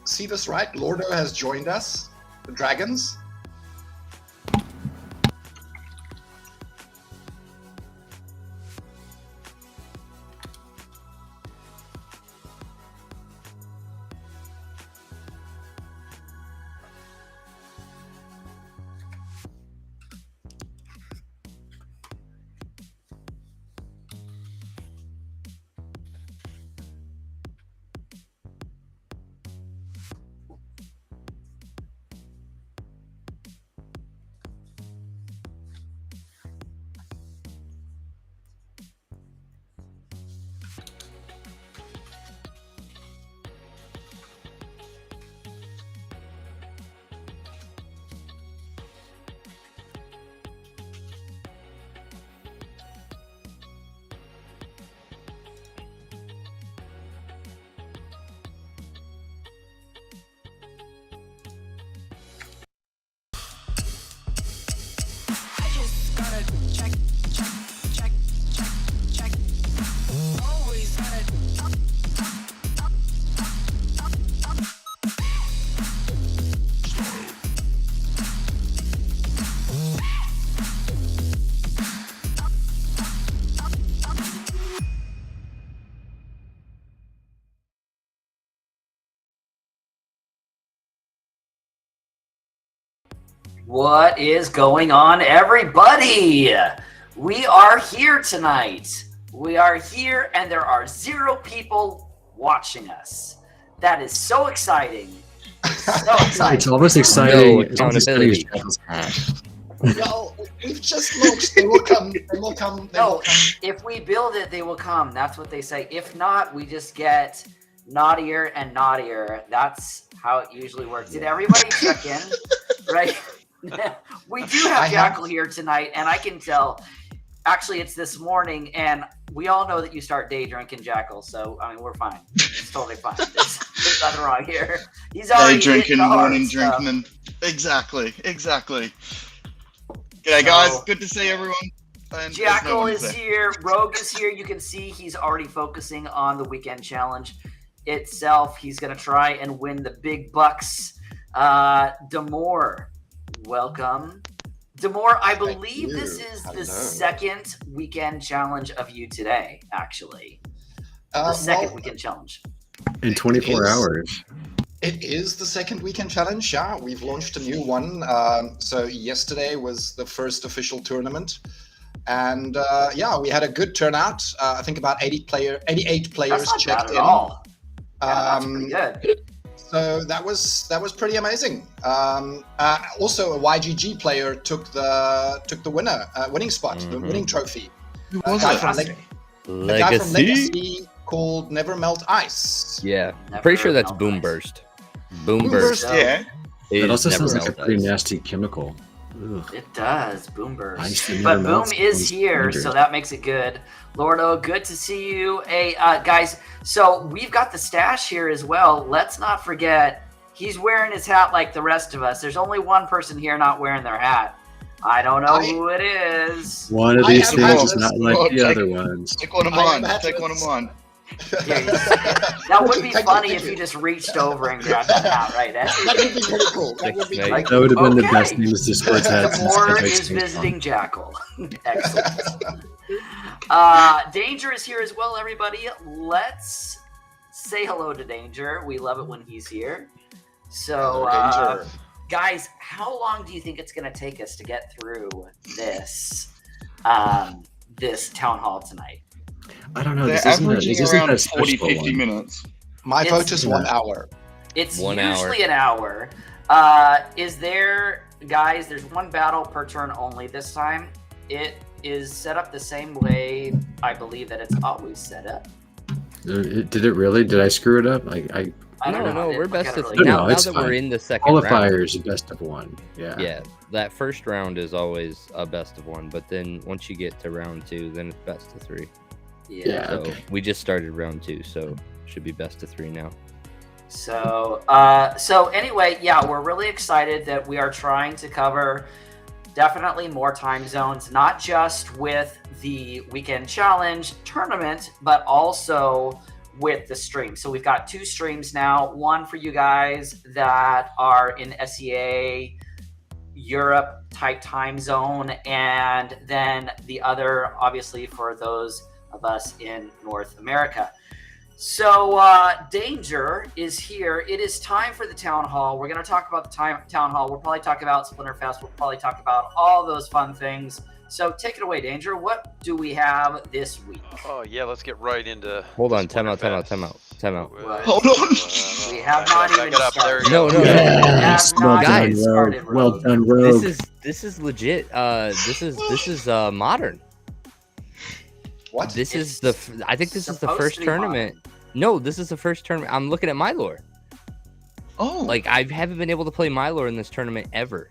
see this right? Lordo has joined us, the Dragons. What is going on, everybody? We are here tonight. We are here, and there are 0 people watching us. That is so exciting. So exciting. It's almost exciting. No accountability. Well, we've just launched. They will come. They will come. They will come. If we build it, they will come. That's what they say. If not, we just get naughtier and naughtier. That's how it usually works. Did everybody check in? Right? We do have Jackal here tonight, and I can tell. Actually, it's this morning, and we all know that you start day drinking, Jackal. So I mean, we're fine. It's totally fine. There's nothing wrong here. He's already day drinking, morning stuff. drinking, and exactly. G'day, guys. Good to see everyone. And Jackal is here. Rogue is here. You can see he's already focusing on the weekend challenge itself. He's going to try and win the big bucks. Damour, welcome. Damour, I believe this is the second weekend challenge of you today, actually. The second weekend challenge. In 24 hours. It is the second weekend challenge, yeah. We've launched a new one. So yesterday was the first official tournament. And yeah, we had a good turnout. I think about 88 players checked in. All. Yeah, that's pretty good. So that was pretty amazing. Also, a YGG player took the winning spot, the winning trophy. Who was it? The guy from Legacy called Never Melt Ice. Yeah, I'm pretty sure that's Boomburst. Boomburst. Yeah. It also sounds like a Melt pretty Ice. nasty chemical. Ugh. It does, Boomburst. Ice that But never Boom melts is is here, dangerous. so that makes it good. Lordo, good to see you. Hey, guys, so we've got the stash here as well. Let's not forget, he's wearing his hat like the rest of us. There's only one person here not wearing their hat. I don't know who it is. One of these am things happy is to not see- like the other ones. Take one of I am mine. happy Take to one of see- mine. That would be Thank funny you. if you just reached over and grabbed that hat right at That would be pretty cool. That would be Nice. Like, That would have been the okay. best Nemesis Discord's had since Damour Epic is Space visiting Punk. Jackal. Excellent. Danger is here as well, everybody. Let's say hello to Danger. We love it when he's here. So, Danger. guys, how long do you think it's going to take us to get through this this town hall tonight? I don't know. They're This isn't averaging around that 40, special 50 one. minutes. My It's- vote is 1 hour. It's 1 hour. usually an hour. Is there, guys, there's one battle per turn only this time. It is set up the same way, I believe, that it's always set up. Did it really? Did I screw it up? I don't No, know. I didn't we're look best at it of really three. No, Now, no, now it's that fine. we're in the second round. Qualifier is a best of one. Yeah. Yeah, that first round is always a best of one, but then once you get to round 2, then it's best of 3. Yeah. So Okay. we just started round 2, so should be best of 3 now. So, anyway, yeah, we're really excited that we are trying to cover definitely more time zones, not just with the weekend challenge tournament, but also with the stream. So we've got 2 streams now, one for you guys that are in SEA Europe type time zone, and then the other obviously for those of us in North America. So Danger is here. It is time for the town hall. We're going to talk about the town hall. We'll probably talk about Splinterfest. We'll probably talk about all those fun things. So take it away, Danger. What do we have this week? Oh yeah, let's get right into. Hold on, time out. What? Hold on. We have not even started. No. Yes. We have not Well even done, started, Rogue. Well Rogue. done, Rogue. This is legit. This is modern. What? This It's is the. I think this is the supposed first to be tournament. No, this is the first tournament. I'm looking at my lore. Oh. Like I haven't been able to play my lore in this tournament ever.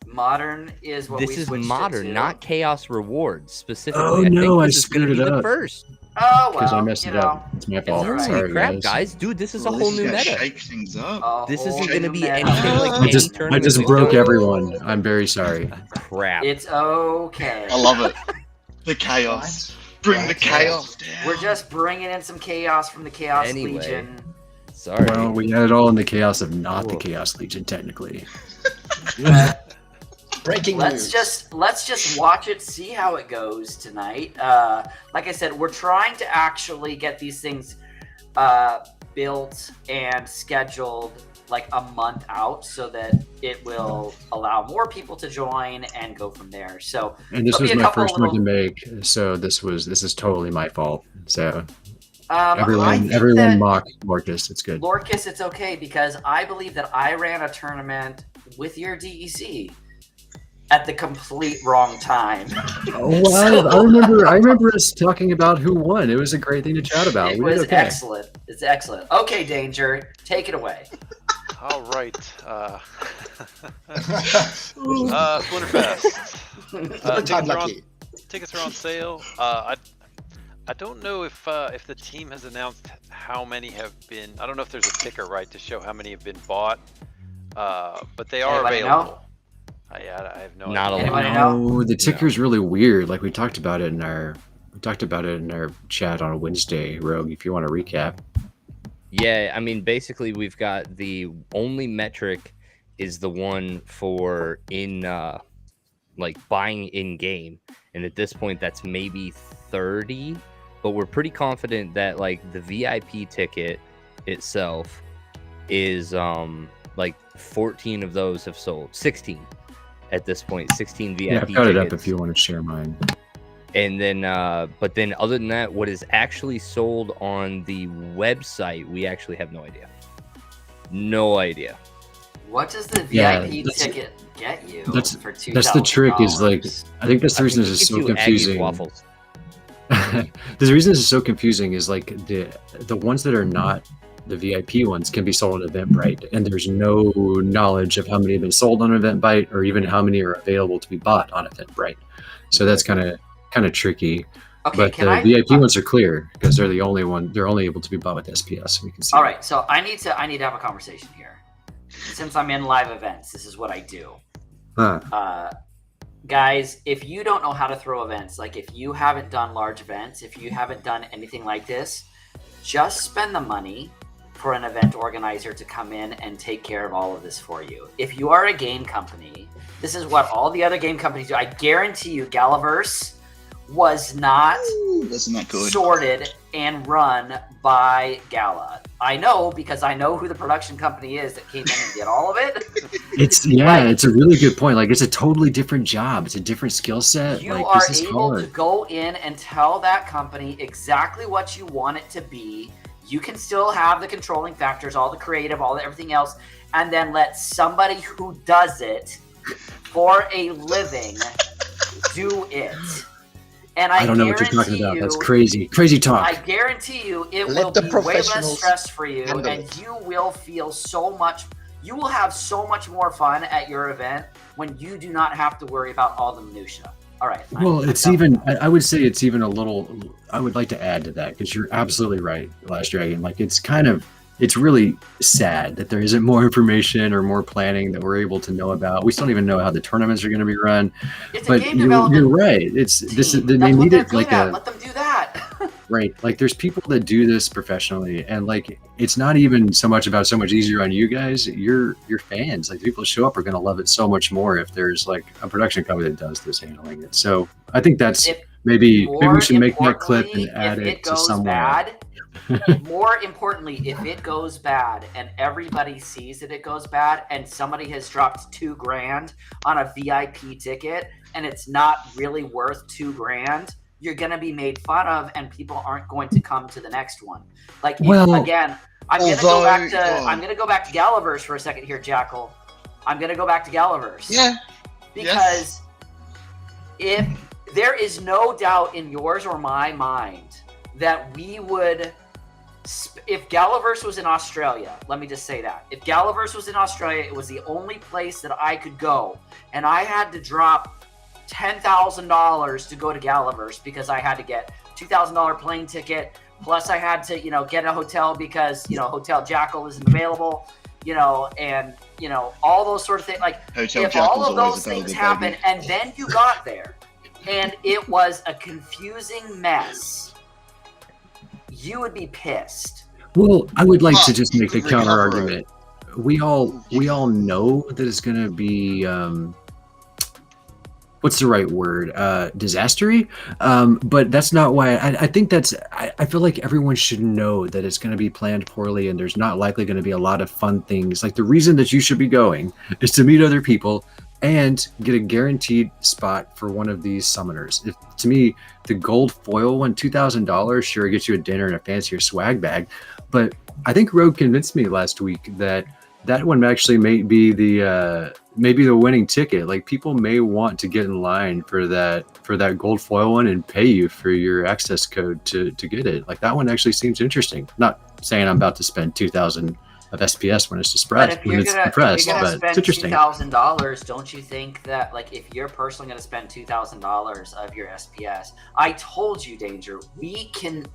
Modern is what This we is switched it modern, to. not Chaos Rewards specifically. Oh, I no, think I this is gonna screwed be it the up. first. Oh, Because well, I messed you it know, up. It's my fault. all right. Holy Sorry, crap, guys! Dude, this is a whole new Let's meta. shake things up. a This whole isn't gonna new be meta. anything like I any I tournament just we've broke done. everyone. I'm very sorry. Crap. It's okay. I love it. The chaos. Bring the Right. chaos down. We're just bringing in some chaos from the Chaos Anyway. Legion. Sorry. Well, we had it all in the chaos of not the Cool. Chaos Legion, technically. Breaking news. Let's just watch it, see how it goes tonight. Like I said, we're trying to actually get these things built and scheduled like a month out so that it will allow more people to join and go from there. So And this there'll was be a my couple first one to little- make, so this is totally my fault. So I everyone think that mocked Lorkus. It's good. Lorkus, it's okay because I believe that I ran a tournament with your DEC at the complete wrong time. Oh, wow. I remember us talking about who won. It was a great thing to chat about. It We did was okay. excellent. It's excellent. Okay, Danger, take it away. All right. Splinterfest. Time lucky. Tickets are on sale. I don't know if the team has announced how many have been. I don't know if there's a ticker right to show how many have been bought. But they are Anybody available. I have no Not a idea. lot. Anybody know? No, the ticker's really weird. Like we talked about it in our chat on a Wednesday. Rogue, if you want to recap. Yeah, I mean, basically, we've got the only metric is the one for like buying in game, and at this point, that's maybe 30. But we're pretty confident that like the VIP ticket itself is like 14 of those have sold. 16 at this point. 16 VIP. Yeah, I've got it up tickets. if you want to share mine. And then, but then other than that, what is actually sold on the website, we actually have no idea. No idea. What does the Yeah, VIP that's- ticket get you that's- for $2,000? That's the trick. Is like I think that's the reason this is Gives so you Aggies confusing. waffles. The reason this is so confusing is like the ones that are not the VIP ones can be sold on Eventbrite, and there's no knowledge of how many have been sold on Eventbrite or even how many are available to be bought on Eventbrite. So that's kind of tricky. Okay, But can the I? VIP ones are clear because they're the only one. They're only able to be bought with SPS. So we can see. All right, so I need to have a conversation here. Since I'm in live events, this is what I do. Huh. Guys, if you don't know how to throw events, like if you haven't done large events, if you haven't done anything like this, just spend the money for an event organizer to come in and take care of all of this for you. If you are a game company, this is what all the other game companies do. I guarantee you Galaverse was not Ooh, that's not good. sorted and run by Gala. I know because I know who the production company is that came in and did all of it. It's it's a really good point. Like it's a totally different job. It's a different skill set. You like are this is able to hard. go in and tell that company exactly what you want it to be. You can still have the controlling factors, all the creative, all the everything else, and then let somebody who does it for a living do it. And I don't know what you're talking guarantee about. That's you- crazy talk. I guarantee you it Let will the be way less professionals stress for you, handle and it. you will feel so much. You will have so much more fun at your event when you do not have to worry about all the minutia. All right. Well, I'm it's done. even. I would say it's even a little. I would like to add to that because you're absolutely right, LastDragon. Like it's really sad that there isn't more information or more planning that we're able to know about. We still don't even know how the tournaments are going to be run. It's a But game you're development right. It's this. team. They That's what need they're it good like at. a. Let them do that. right? Like there's people that do this professionally, and like it's not even so much about so much easier on you guys. Your fans, like the people that show up, are going to love it so much more if there's like a production company that does this handling it. So I think that's maybe we should make that clip and add it to somewhere. More importantly, if it goes bad and everybody sees that it goes bad, and somebody has dropped $2,000 on a VIP ticket and it's not really worth $2,000, you're going to be made fun of, and people aren't going to come to the next one. Like, again, I'm going to go back to I'm going to go back to Galaverse for a second here, Jackal. I'm going to go back to Galaverse. Yeah. Because if there is no doubt in yours or my mind that we would, if Galaverse was in Australia, let me just say that. If Galaverse was in Australia, it was the only place that I could go, and I had to drop $10,000 to go to Galaverse because I had to get $2,000 plane ticket, plus I had to, get a hotel because, Hotel Jackal isn't available, and, all those sort of things. Like, Hotel if Jackal's all of always those available, things happen baby. and then you got there and it was a confusing mess, you would be pissed. Well, I would like to just make the you could recover counter argument. We all know that it's going to be what's the right word? Disastery. But that's not why. I think that's. I feel like everyone should know that it's going to be planned poorly, and there's not likely going to be a lot of fun things. Like the reason that you should be going is to meet other people and get a guaranteed spot for one of these summoners. To me, the gold foil one, $2,000, sure, it gets you a dinner and a fancier swag bag. But I think Rogue convinced me last week that one actually may be the winning ticket. Like people may want to get in line for that gold foil one and pay you for your access code to get it. Like that one actually seems interesting. Not saying I'm about to spend 2,000 of SPS when it's depressed, But if you're gonna but it's spend interesting. $2,000, don't you think that, like, if you're personally gonna spend $2,000 of your SPS, I told you, Danger, we can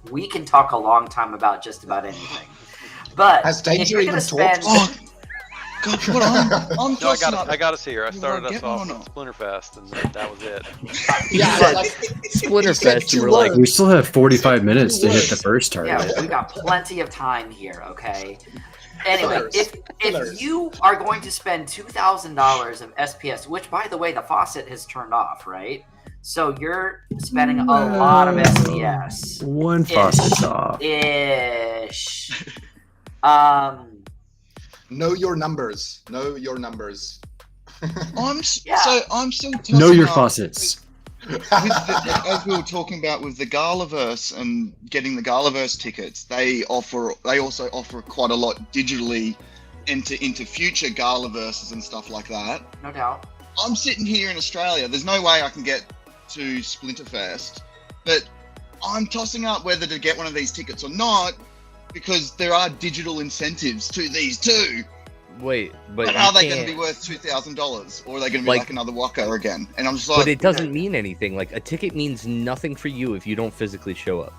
talk a long time about just about anything. But Has if Danger you're even gonna spend, Oh, God, what I'm No, I got us here. I started us get off one with or Splinterfest, and that was it. Yeah, like Splinterfest, and we're two like, words. We still have 45 minutes to hit the first target. yeah, we got plenty of time here. Okay. Anyway, Fillers. if you are going to spend $2,000 of SPS, which by the way the faucet has turned off, right? So you're spending a lot of SPS. One faucet's off. Ish. Know your numbers. Know your numbers. I'm Yeah. still Know tossing your up faucets. as we were talking about with the Galaverse and getting the Galaverse tickets, they also offer quite a lot digitally into future Galaverses and stuff like that. No doubt. I'm sitting here in Australia. There's no way I can get to Splinterfest, but I'm tossing up whether to get one of these tickets or not because there are digital incentives to these too. wait, But but are you they going to can't- be worth $2,000, or are they going to be Like- like another Waka again? And I'm just like, But it doesn't mean anything. Like a ticket means nothing for you if you don't physically show up.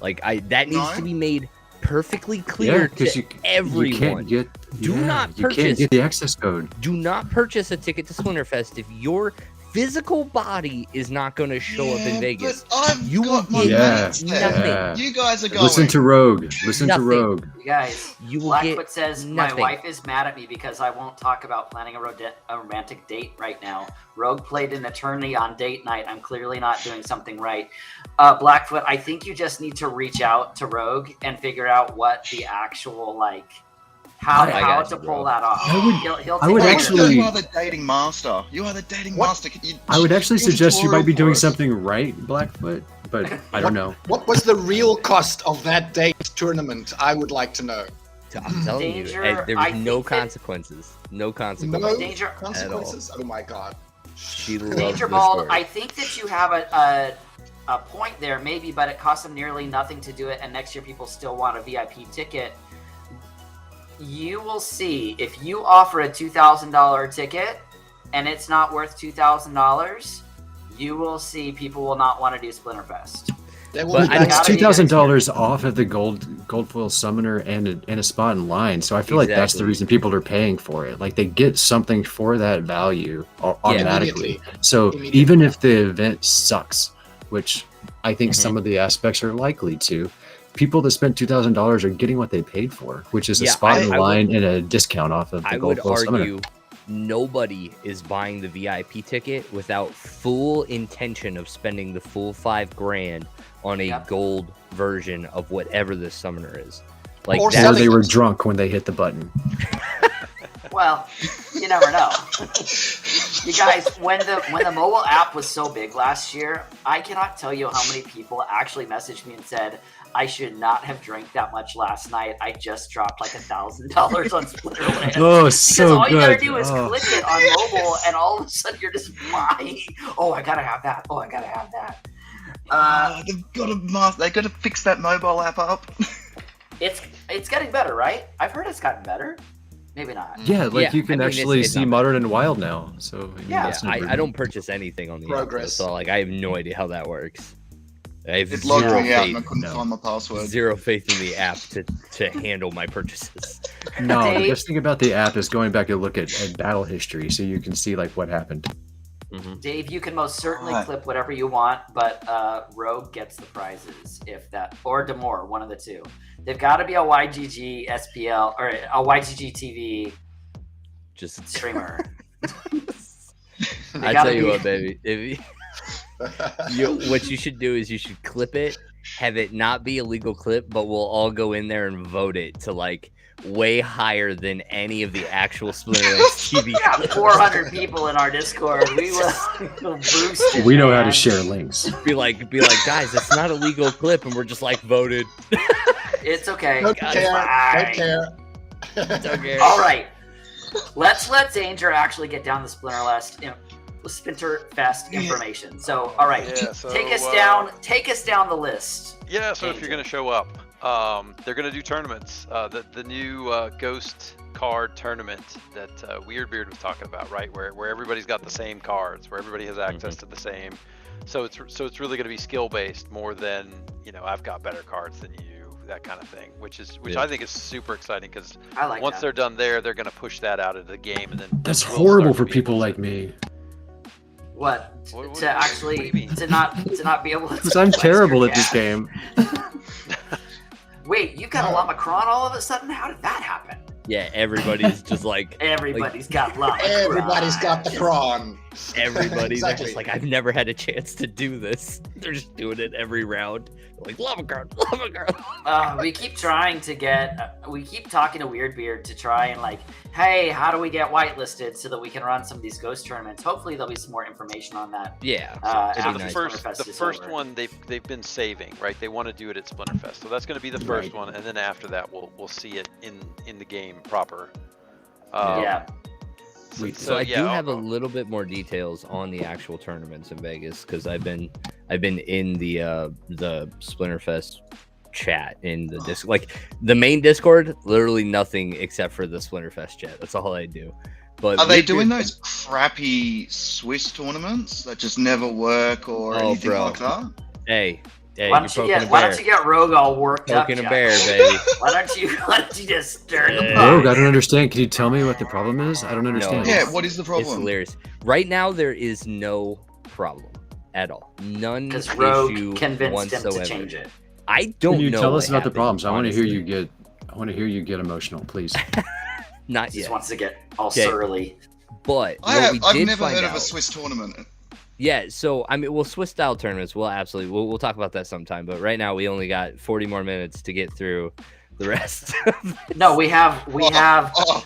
Like that needs No? to be made perfectly clear because to you everyone. can't get. Do not You can't purchase- get the access code. Do not purchase a ticket to Splinterfest if your physical body is not going to show up in yeah, Vegas. But I've You will got my get mates there. nothing. Yeah. You guys are going. Listen to Rogue. Listen Nothing. to Rogue. You guys, You will Blackfoot get says nothing. my wife is mad at me because I won't talk about planning a romantic date right now. Rogue played an attorney on date night. I'm clearly not doing something right. Blackfoot, I think you just need to reach out to Rogue and figure out what the actual how I got to you, pull bro. that off. I would- He'll I would take actually- You are the dating master. You are the dating What? master. I would actually do a suggest you might be tutorial doing for us. something right, Blackfoot, but I don't know. What was the real cost of that date tournament? I would like to know. I'm telling Danger, you, there I was no think that- consequences. No consequences. No Danger- consequences? Oh my god. She loves Danger this Bald, story. I think that you have a point there, maybe, but it costs them nearly nothing to do it, and next year people still want a VIP ticket. You will see if you offer a $2,000 ticket and it's not worth $2,000, you will see people will not want to do Splinterfest. They will But be I back It's gotta out be $2,000 off of the gold foil summoner and a spot in line. So I feel like that's the Exactly. reason people are paying for it. Like they get something for that value automatically. Immediately. So Immediately. even if the event sucks, which I think some of the aspects are likely to. People that spent $2,000 are getting what they paid for, which is a spot in the line and a discount off of the I Gold would Plus Summoner. argue nobody is buying the VIP ticket without full intention of spending the full $5,000 on a gold version of whatever this summoner is. Like, Or Or they were drunk when they hit the button. Well, you never know. You guys, when the mobile app was so big last year, I cannot tell you how many people actually messaged me and said, I should not have drank that much last night. I just dropped like $1,000 on Splinterlands. Oh, so because all you gotta good. do is click it on mobile, and all of a sudden you're just buying. Oh, I gotta have that. Oh, I gotta have that. They gotta fix that mobile app up. It's getting better, right? I've heard it's gotten better. Maybe not. Yeah, like you can I mean, actually it's see not Modern and Wild now. So I don't purchase anything on the app, so like I have no idea how that works. I have It logged zero me out and I faith, couldn't find my password. zero faith in the app to handle my purchases. No, the Dave? best thing about the app is going back and look at battle history, so you can see like what happened. Dave, you can most certainly clip whatever you want, but Rogue gets the prizes if that, or Damour, one of the two. They've got to be a YGG SPL or a YGG TV Just streamer. I tell you what, baby, if what you should do is you should clip it, have it not be a legal clip, but we'll all go in there and vote it to like way higher than any of the actual Splinterlands TV. We got 400 people in our Discord. We will boost it. We know how to man. share links. Be like, guys, it's not a legal clip, and we're just like voted. It's okay. Don't It's care. fine. Don't care. Okay. All right. Let's let Danger actually get down the Splinterfest information. So, all right, Yeah, so, take us down the list. Yeah, so if Danger. you're going to show up, they're going to do tournaments. The new Ghost card tournament that Weirdbeard was talking about, right? Where everybody's got the same cards, where everybody has access to the same. So it's really going to be skill based more than, I've got better cards than you, that kind of thing, which I think is super exciting because I like once that. they're done there, they're going to push that out of the game, and then That's we'll horrible start for to be people able to- like me. What? What To do actually you mean? to not be able to. Because I'm flex terrible your at this cat. game. Wait, you got a Llama Cron all of a sudden? How did that happen? Yeah, everybody's just like Everybody's got Llama Cron. Everybody's got the cron. everybody's Exactly. just like, I've never had a chance to do this. They're just doing it every round. Like lava card. We keep trying to get. We keep talking to Weirdbeard to try and like, hey, how do we get whitelisted so that we can run some of these ghost tournaments? Hopefully, there'll be some more information on that. Yeah. After So be the nice. Splinterfest first is first over. one they've been saving, right? They want to do it at Splinterfest, so that's going to be the first Right. one, and then after that we'll see it in the game proper. Yeah. So I yeah, do have a little bit more details on the actual tournaments in Vegas because I've been in the Splinterfest chat in the like the main Discord. Literally nothing except for the Splinterfest chat. That's all I do. But Are they Weirdbeard- doing those crappy Swiss tournaments that just never work or Oh, anything bro. like that? Hey, Why don't you get Rogue all worked up? poking a Jack? bear, baby? Why don't you just stir the Yeah. pot? Rogue, I don't understand. Can you tell me what the problem is? I don't understand. Yeah, what is the It's problem? hilarious. Right now, there is no problem at all. None Because issue Rogue convinced him whatsoever. to change it. I don't Can you know. tell what us about the happened, problems? I want to hear honestly. you get emotional, please. Not He just yet. wants to get all Okay. surly. But I've what we did never find heard of out, a Swiss tournament. yeah. So I mean, Swiss style tournaments. We'll talk about that sometime. But right now, we only got 40 more minutes to get through the rest. No, we have Oh,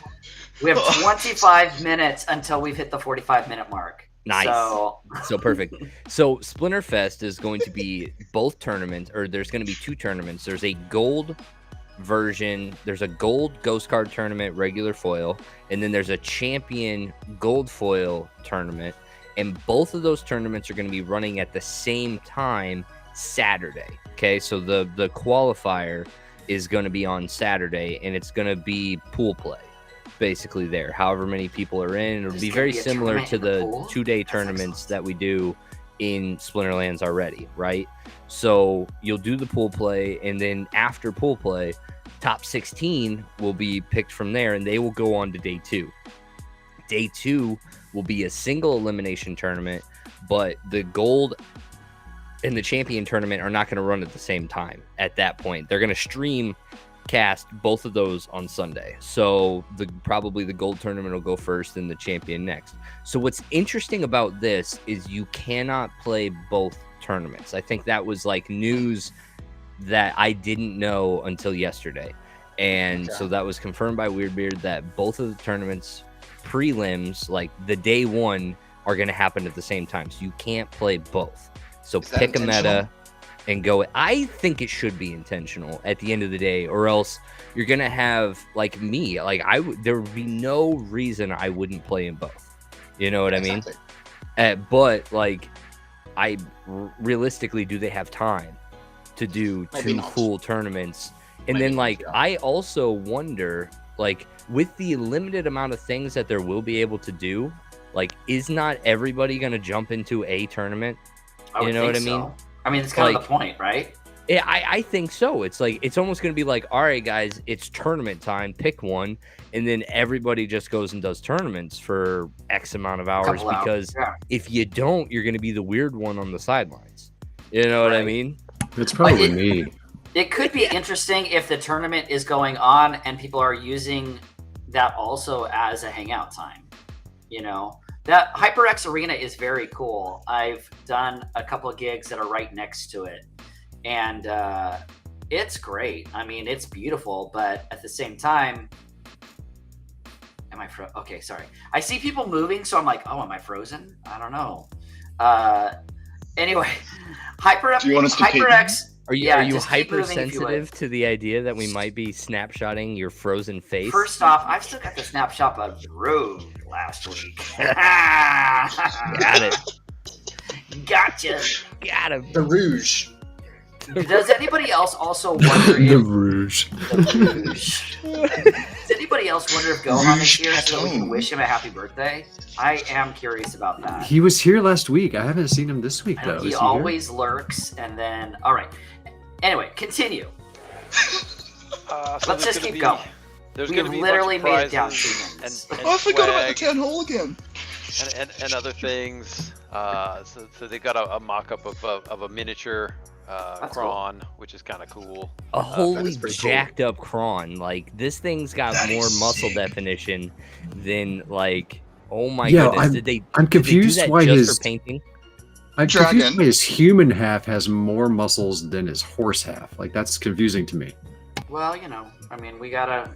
25 minutes until we've hit the 45-minute mark. Nice. So So perfect. So Splinterfest is going to be both tournaments, or there's going to be two tournaments. There's a gold version. There's a gold ghost card tournament, regular foil, and then there's a champion gold foil tournament. And both of those tournaments are going to be running at the same time Saturday. Okay, so the qualifier is going to be on Saturday, and it's going to be pool play. Basically there, however many people are in, it'll There's be gonna very be a similar tournament to in the the pool? 2-day That's tournaments excellent. that we do in Splinterlands already, right? So you'll do the pool play, and then after pool play, top 16 will be picked from there, and they will go on to day 2. Day 2 will be a single elimination tournament, but the gold and the champion tournament are not going to run at the same time at that point. They're going to stream cast both of those on Sunday. So probably the gold tournament will go first and the champion next. So what's interesting about this is you cannot play both tournaments. I think that was like news that I didn't know until yesterday. And so that was confirmed by Weirdbeard that both of the tournaments prelims, like the day one, are going to happen at the same time. So you can't play both. So pick a meta and go. I think it should be intentional at the end of the day, or else you're going to have like me. Like there would be no reason I wouldn't play in both. You know what I mean? But like, realistically, do they have time to do two full tournaments? And then like, I also wonder, like, with the limited amount of things that there will be able to do, like, is not everybody going to jump into a tournament? You know what I mean? I mean, it's kind of the point, right? Yeah, I think so. It's like, it's almost going to be like, all right, guys, it's tournament time. Pick one. And then everybody just goes and does tournaments for X amount of hours. Because if you don't, you're going to be the weird one on the sidelines. You know what I mean? It's probably me. It could be interesting if the tournament is going on and people are using that also as a hangout time. You know, that HyperX Arena is very cool. I've done a couple of gigs that are right next to it, and it's great. I mean, it's beautiful, but at the same time, am I okay, sorry. I see people moving, so I'm like, oh, am I frozen? I don't know. Anyway, HyperX. Are you hypersensitive to the idea that we might be snapshotting your frozen face? First off, I've still got the snapshot of Road last week. Got it. Gotcha. Got him. The Rouge. Does anybody else also wonder The Rouge. The Rouge. Does anybody else wonder if Gohan is here so that we can wish him a happy birthday? I am curious about that. He was here last week. I haven't seen him this week, though. He always lurks, and then... All right. Anyway, continue. Let's just keep going. We've literally made it down 2 minutes. I forgot about the town hall again. And other things. So they got a mock-up of a miniature Kron, cool. Which is kind of cool. A holy jacked up Kron. Like, this thing's got more muscle definition than, like, oh my goodness. I'm confused why his painting. I'm confused why his human half has more muscles than his horse half. Like, that's confusing to me. Well, you know, I mean, we gotta...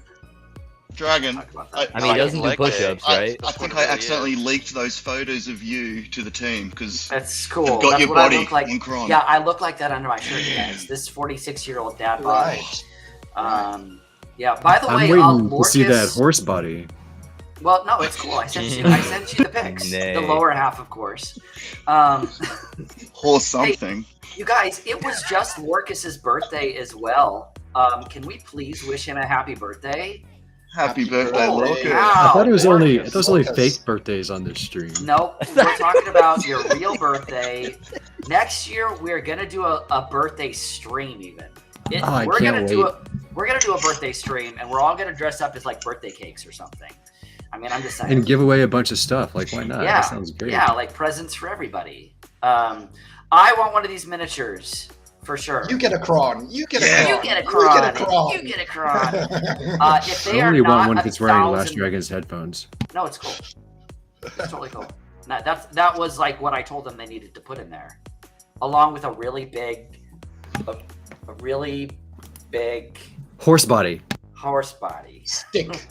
Dragon. I mean, he doesn't do push-ups, right? I think I accidentally leaked those photos of you to the team because that's cool. You've got that's your what body I look like. in Kron. Yeah, I look like that under my shirt, guys. This 46-year-old dad body. Right. Yeah. By the way, I'm waiting to Lorkus... see that horse body. Well, no, it's cool. I sent you the pics. The lower half, of course. Horse something. Hey, you guys, it was just Lorkus's birthday as well. Can we please wish him a happy birthday? Happy birthday, Lorkus. I thought it was only fake birthdays on this stream. Nope, we're talking about your real birthday. Next year, we're gonna do a birthday stream even. We're gonna do a birthday stream, and we're all gonna dress up as like birthday cakes or something. I mean, I'm just saying. And give away a bunch of stuff. Like, why not? Yeah, that sounds great. Yeah, like presents for everybody. I want one of these miniatures for sure. You get a Kron. You get a Kron. You get a Kron. You get a Kron. If they I only are want not one if it's wearing LastDragon's headphones. No, it's cool. It's totally cool. That was like what I told them they needed to put in there, along with a really big horse body. Stick.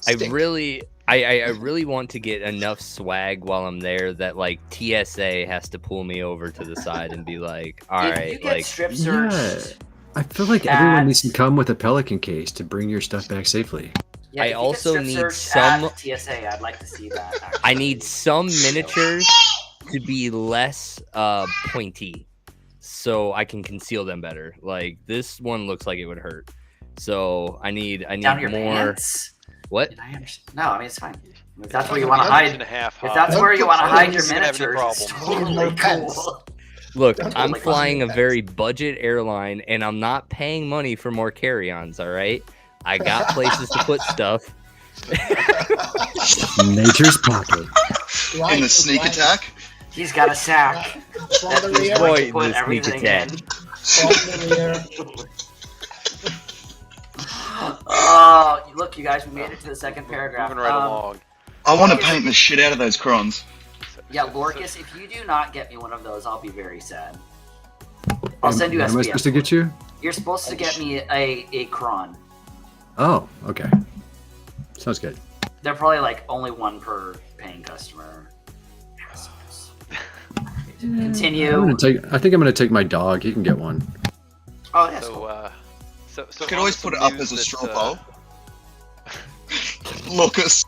I really want to get enough swag while I'm there that like TSA has to pull me over to the side and be like, all right, like strip searched. Yeah. I feel like everyone needs to come with a Pelican case to bring your stuff back safely. Yeah, I also need some TSA. I'd like to see that. Actually. I need some miniatures to be less pointy, so I can conceal them better. Like this one looks like it would hurt, so I need Down your more. Pants? What? No, I mean it's fine. If that's where you want to hide, if that's where you want to hide your miniatures, it's totally cool. Look, I'm flying a very budget airline, and I'm not paying money for more carry-ons. All right, I got places to put stuff. Nature's pocket. In the sneak attack. He's got a sack. From That the he's rear. going Boy, to put the sneak everything attack. in. From the rear. Oh, look, you guys, we made it to the second paragraph. Moving right along. I want to paint the shit out of those crons. Yeah, Lorkus, if you do not get me one of those, I'll be very sad. I'll And send you what am I SPS. supposed to get you? You're supposed to get me a cron. Oh, okay. Sounds good. They're probably like only one per paying customer. Assholes. Continue. I think I'm gonna take my dog. He can get one. Oh, that's cool. So You could on always some put it up news as a that, straw poll. Lorkus.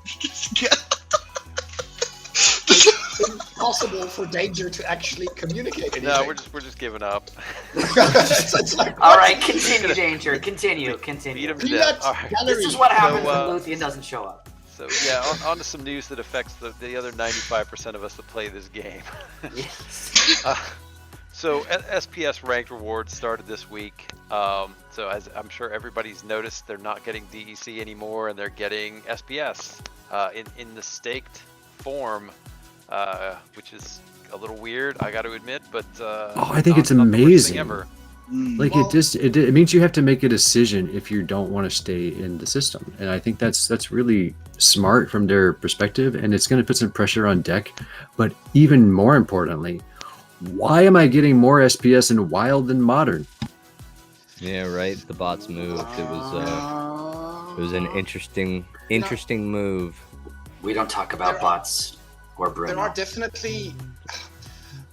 Impossible for Danger to actually communicate anything. No, we're just giving up. It's like, All what? right, continue, Danger. Continue. Beat him to Peanut death. All right. gallery. This is what happens So, when Luthien doesn't show up. So yeah, on to some news that affects the other 95% of us that play this game. Yes. So SPS Ranked Rewards started this week. So as I'm sure everybody's noticed, they're not getting DEC anymore, and they're getting SPS in the staked form, which is a little weird, I got to admit. But I think it's not the worst thing amazing. ever. Like Well- it means you have to make a decision if you don't want to stay in the system, and I think that's really smart from their perspective, and it's going to put some pressure on deck. But even more importantly, why am I getting more SPS in Wild than Modern? Yeah, right. The bots moved. It was an interesting move. We don't talk about There are- bots or Bruno. There are definitely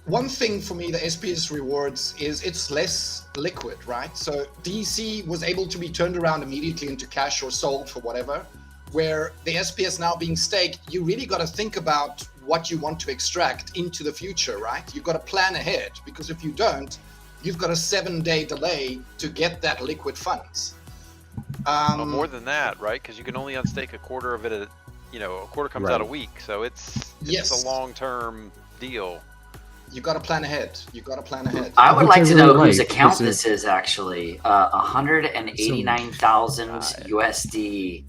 one thing for me. The SPS rewards is it's less liquid, right? So DC was able to be turned around immediately into cash or sold for whatever. Where the SPS now being staked, you really got to think about what you want to extract into the future, right? You've got to plan ahead, because if you don't, you've got a 7-day delay to get that liquid funds. Well, more than that, right? Because you can only unstake a quarter of it. A quarter comes out a Right. week, so it's Yes. a long-term deal. You got to plan ahead. You got to plan ahead. I would Which like I to know really whose like, account because this is actually. 189,000 USD.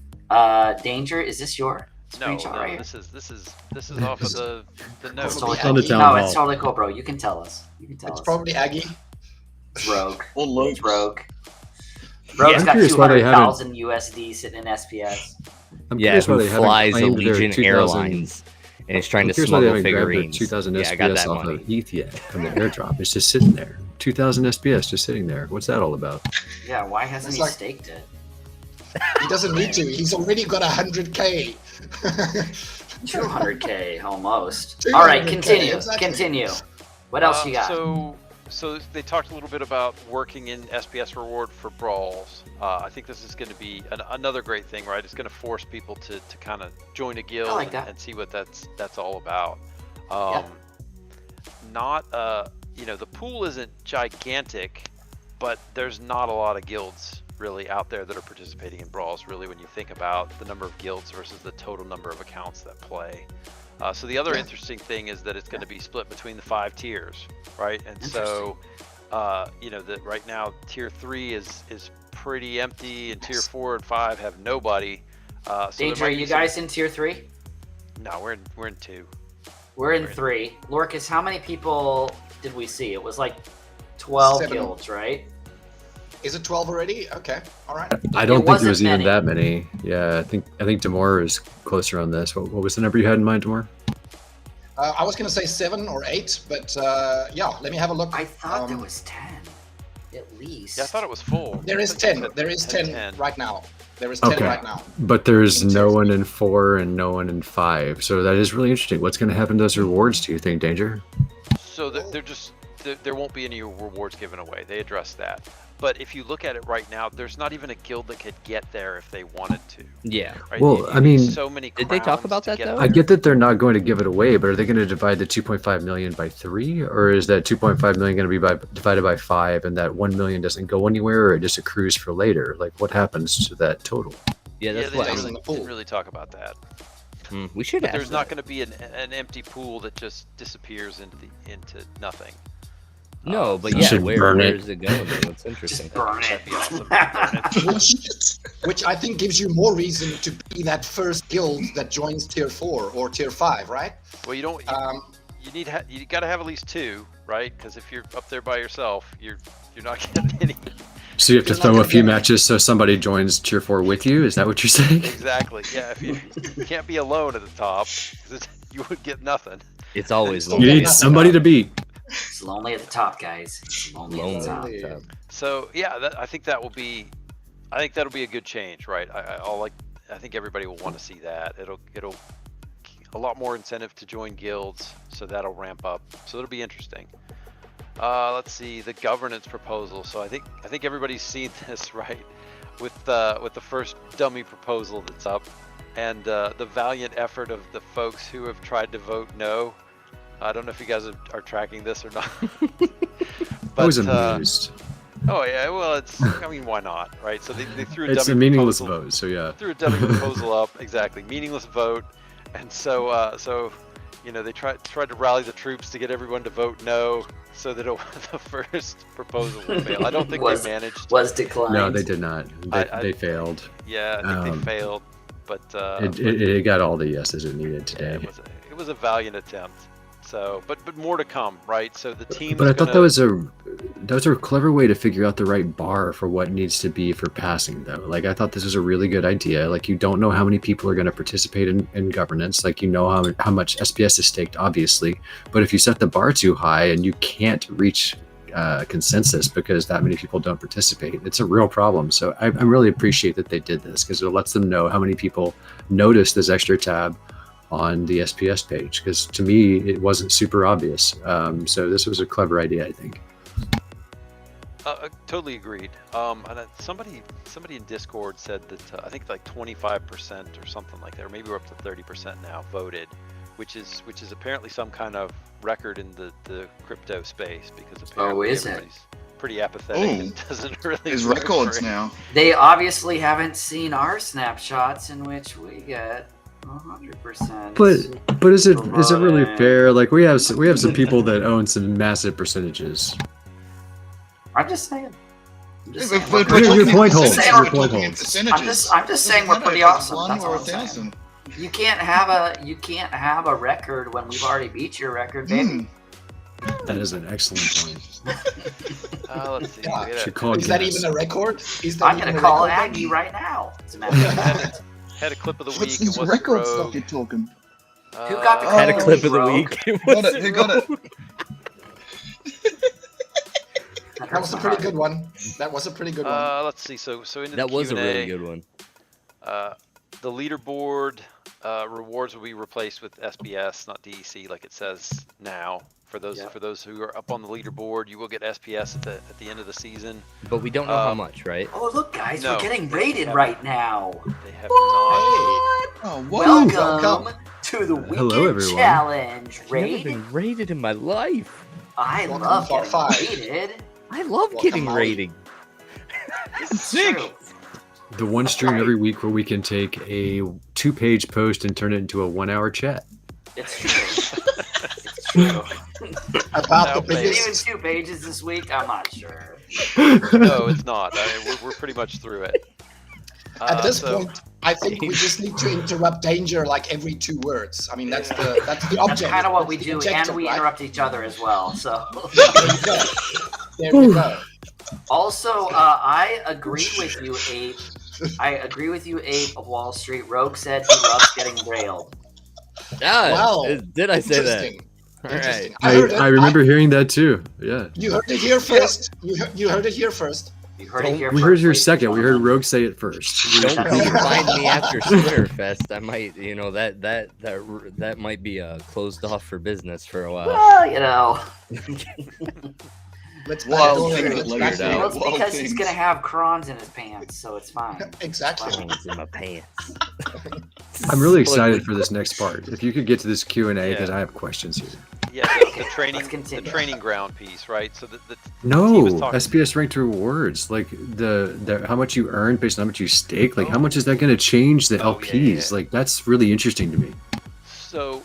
Danger, is this your screenshot right here? This is off of the note. It's totally on the cool. town No, hall. it's totally cool, bro. You can tell us. It's probably Aggie. It's Rogue. Or Luke. It's Rogue. Rogue's I'm got curious why they haven't- 200,000 USD sitting in SPS. I'm Yeah, curious why who they haven't flies claimed their Allegiant 2000 Airlines and is trying I'm to curious why they smuggle haven't grabbed their figurines. 2,000 Yeah, I got SPS that off money. of ETH yet from the airdrop. It's just sitting there. 2,000 SPS just sitting there. What's that all about? Yeah, why hasn't It's he like- staked it? He doesn't need to. He's already got 100K. 200K almost. 200K, All right, continue. exactly. Continue. What else you got? So they talked a little bit about working in SPS reward for brawls. I think this is going to be another great thing, right? It's going to force people to kind of join a guild like that. and see what that's all about. Yeah. The pool isn't gigantic, but there's not a lot of guilds really out there that are participating in brawls, really, when you think about the number of guilds versus the total number of accounts that play. So the other interesting thing is that it's going to be split between the 5 tiers, right? And so, that right now tier 3 is pretty empty, and tier 4 and 5 have nobody. So there Danger, might are be you some- guys in tier 3? No, we're in 2. We're in 3. Lorkus, how many people did we see? It was like 12 7. guilds, right? Is it 12 already? Okay, all right. I don't think wasn't there was even many. that many. Yeah, I think Damour is closer on this. What was the number you had in mind, Damour? I was going to say 7 or 8, but let me have a look. I thought there was 10, at least. Yeah, I thought it was full. There is I thought you 10. said There is 10 right now. There is 10 Okay. right now. But there's In no tier one in 4 and no one in 5. So that is really interesting. What's going to happen to those rewards, do you think, Danger? So there won't be any rewards given away. They addressed that. But if you look at it right now, there's not even a guild that could get there if they wanted to. Yeah. Right? Well, You I need mean- so many Did they talk crowns about to that, get though? I there. get that they're not going to give it away, but are they going to divide the 2.5 million by 3? Or is that 2.5 million going to be divided by 5 and that 1 million doesn't go anywhere or it just accrues for later? Like, what happens to that total? Yeah, that's they what doesn't- didn't pool. really talk about that. we should But ask there's not that. going to be an empty pool that just disappears into nothing. No, but You yeah, should burn where it. does it go? Then? That's interesting. Just burn it. That'd be awesome. Burn it. Which I think gives you more reason to be that first guild that joins tier 4 or tier 5, right? Well, you don't. You got to have at least 2, right? Because if you're up there by yourself, you're not getting any. So you have to throw a few matches so somebody joins Tier 4 with you? Is that what you're saying? Exactly. Yeah. If you can't be alone at the top, 'cause you would get nothing. It's always You lonely. need somebody to beat. It's lonely at the top, guys. It's lonely at the top. Lonely. So yeah, I think that'll be a good change, right? I think everybody will want to see that. It'll a lot more incentive to join guilds, so that'll ramp up. So it'll be interesting. Let's see the governance proposal. So I think everybody's seen this, right? With the first dummy proposal that's up, and the valiant effort of the folks who have tried to vote no. I don't know if you guys are tracking this or not. But, I was amused. Oh yeah, well I mean, why not, right? So they threw a It's dummy a meaningless proposal, vote, so yeah. threw a dummy proposal up, exactly, meaningless vote, and so you know they tried to rally the troops to get everyone to vote no, so that the first proposal would fail. I don't think they managed. Was declined. No, they did not. They failed. Yeah, I think they failed, but It got all the yeses it needed today. yeah, it was a valiant attempt. So, but more to come, right? So the team. But I thought that was a clever way to figure out the right bar for what needs to be for passing, though. Like, I thought this was a really good idea. Like, you don't know how many people are going to participate in governance. Like, you know how much SPS is staked, obviously. But if you set the bar too high and you can't reach consensus because that many people don't participate, it's a real problem. So I really appreciate that they did this, because it lets them know how many people notice this extra tab on the SPS page, because to me it wasn't super obvious. So this was a clever idea, I think. Totally agreed. And somebody in Discord said that I think like 25% or something like that, or maybe we're up to 30% now voted, which is apparently some kind of record in the crypto space, because apparently everybody's pretty apathetic and doesn't really. There's records now. They obviously haven't seen our snapshots in which we get 100%. But is it really fair? Like, we have some people that own some massive percentages. I'm just saying. Your point holds. Your point holds. I'm just saying we're pretty awesome. That's all or I'm saying. 1,000. You can't have a record when we've already beat your record, baby. That is an excellent point. Let's see. Yeah. Is that even a record? I'm gonna call Aggie right now. As a matter of fact. Had a clip of the week. What's It this wasn't record Rogue. stuff you're talking? Who got the Had a credit? clip of the Rogue? week. It Got was it. Who got it? That was a pretty good one. That was a pretty good one. Let's see. So into That the was a Q&A, really good one. The leaderboard rewards will be replaced with SPS, not DEC, like it says now. For those who are up on the leaderboard, you will get SPS at the end of the season. But we don't know how much, right? Oh, look, guys, No, we're getting they rated haven't. right now. They have not. Oh, what? Welcome to the Weekend Hello, everyone. Challenge I've never raid. been rated in my life. I Welcome love to Part getting 5. rated. I love Welcome, getting Molly. rating. Sick. True. The one stream every week where we can take a 2-page post and turn it into a 1-hour chat. It's true. It's true. About the Now, baby. Even biggest. 2 pages this week? I'm not sure. No, it's not. We're pretty much through it. At this so- point, I think we just need to interrupt danger like every 2 words. I mean, that's the object. That's kind of what That's we the do, objective, and we right? interrupt each other as well. So, There we go. also, I agree with you, Abe. I agree with you, Abe of Wall Street. Rogue said he loves getting railed. Ah, Well, did I say that? Interesting. All Interesting. right. heard it. I remember hearing that too. Yeah. You heard it here first. You heard it here first. You heard it here We first, heard your ladies and second. We heard gentlemen. Rogue say it first. Don't find me after Splinterfest. I might, that might be closed off for business for a while. Well, you know. Let's Wild backdoor things it. that Let's later backdoor down. Well, it. it's Wild because he's things. gonna have crons in his pants, so it's fine. Exactly. Phones in my pants. I'm really excited for this next part. If you could get to this Q&A, because I have questions here. Yeah, the Let's continue. training ground piece, right? So the No, team was talking- SPS ranked rewards, like the how much you earn based on how much you stake. Like, how much is that going to change the Oh, yeah, LPs? yeah. Like, that's really interesting to me. So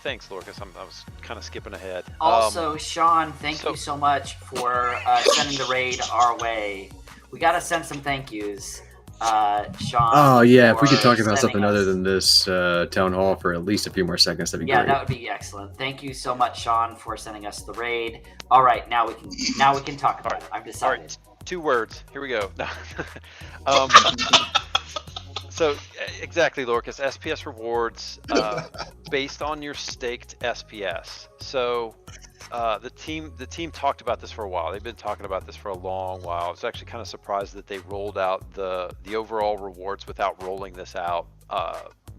thanks, Lorkus. I was kind of skipping ahead. Also, Sean, thank you so much for sending the raid our way. We gotta send some thank yous. Sean. Oh yeah, if we could for talk about sending something other us- than this town hall for at least a few more seconds, that'd be Yeah, great. that would be excellent. Thank you so much, Sean, for sending us the raid. All right, now we can talk about it. I've All decided. right, 2 words. Here we go. So exactly, Lorkus. SPS rewards based on your staked SPS. So the team talked about this for a while. They've been talking about this for a long while. I was actually kind of surprised that they rolled out the overall rewards without rolling this out.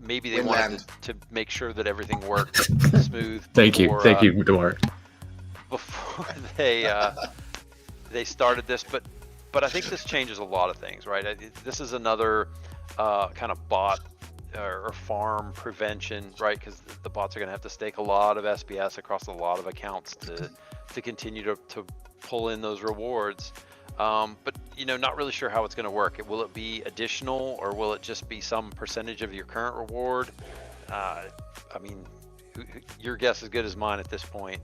Maybe they wanted to make sure that everything worked smooth. Thank you, Damour. Before they started this, but I think this changes a lot of things, right? This is another kind of bot or farm prevention, right? Because the bots are going to have to stake a lot of SPS across a lot of accounts to continue to pull in those rewards. But not really sure how it's going to work. Will it be additional, or will it just be some percentage of your current reward? I mean, your guess is as good as mine at this point.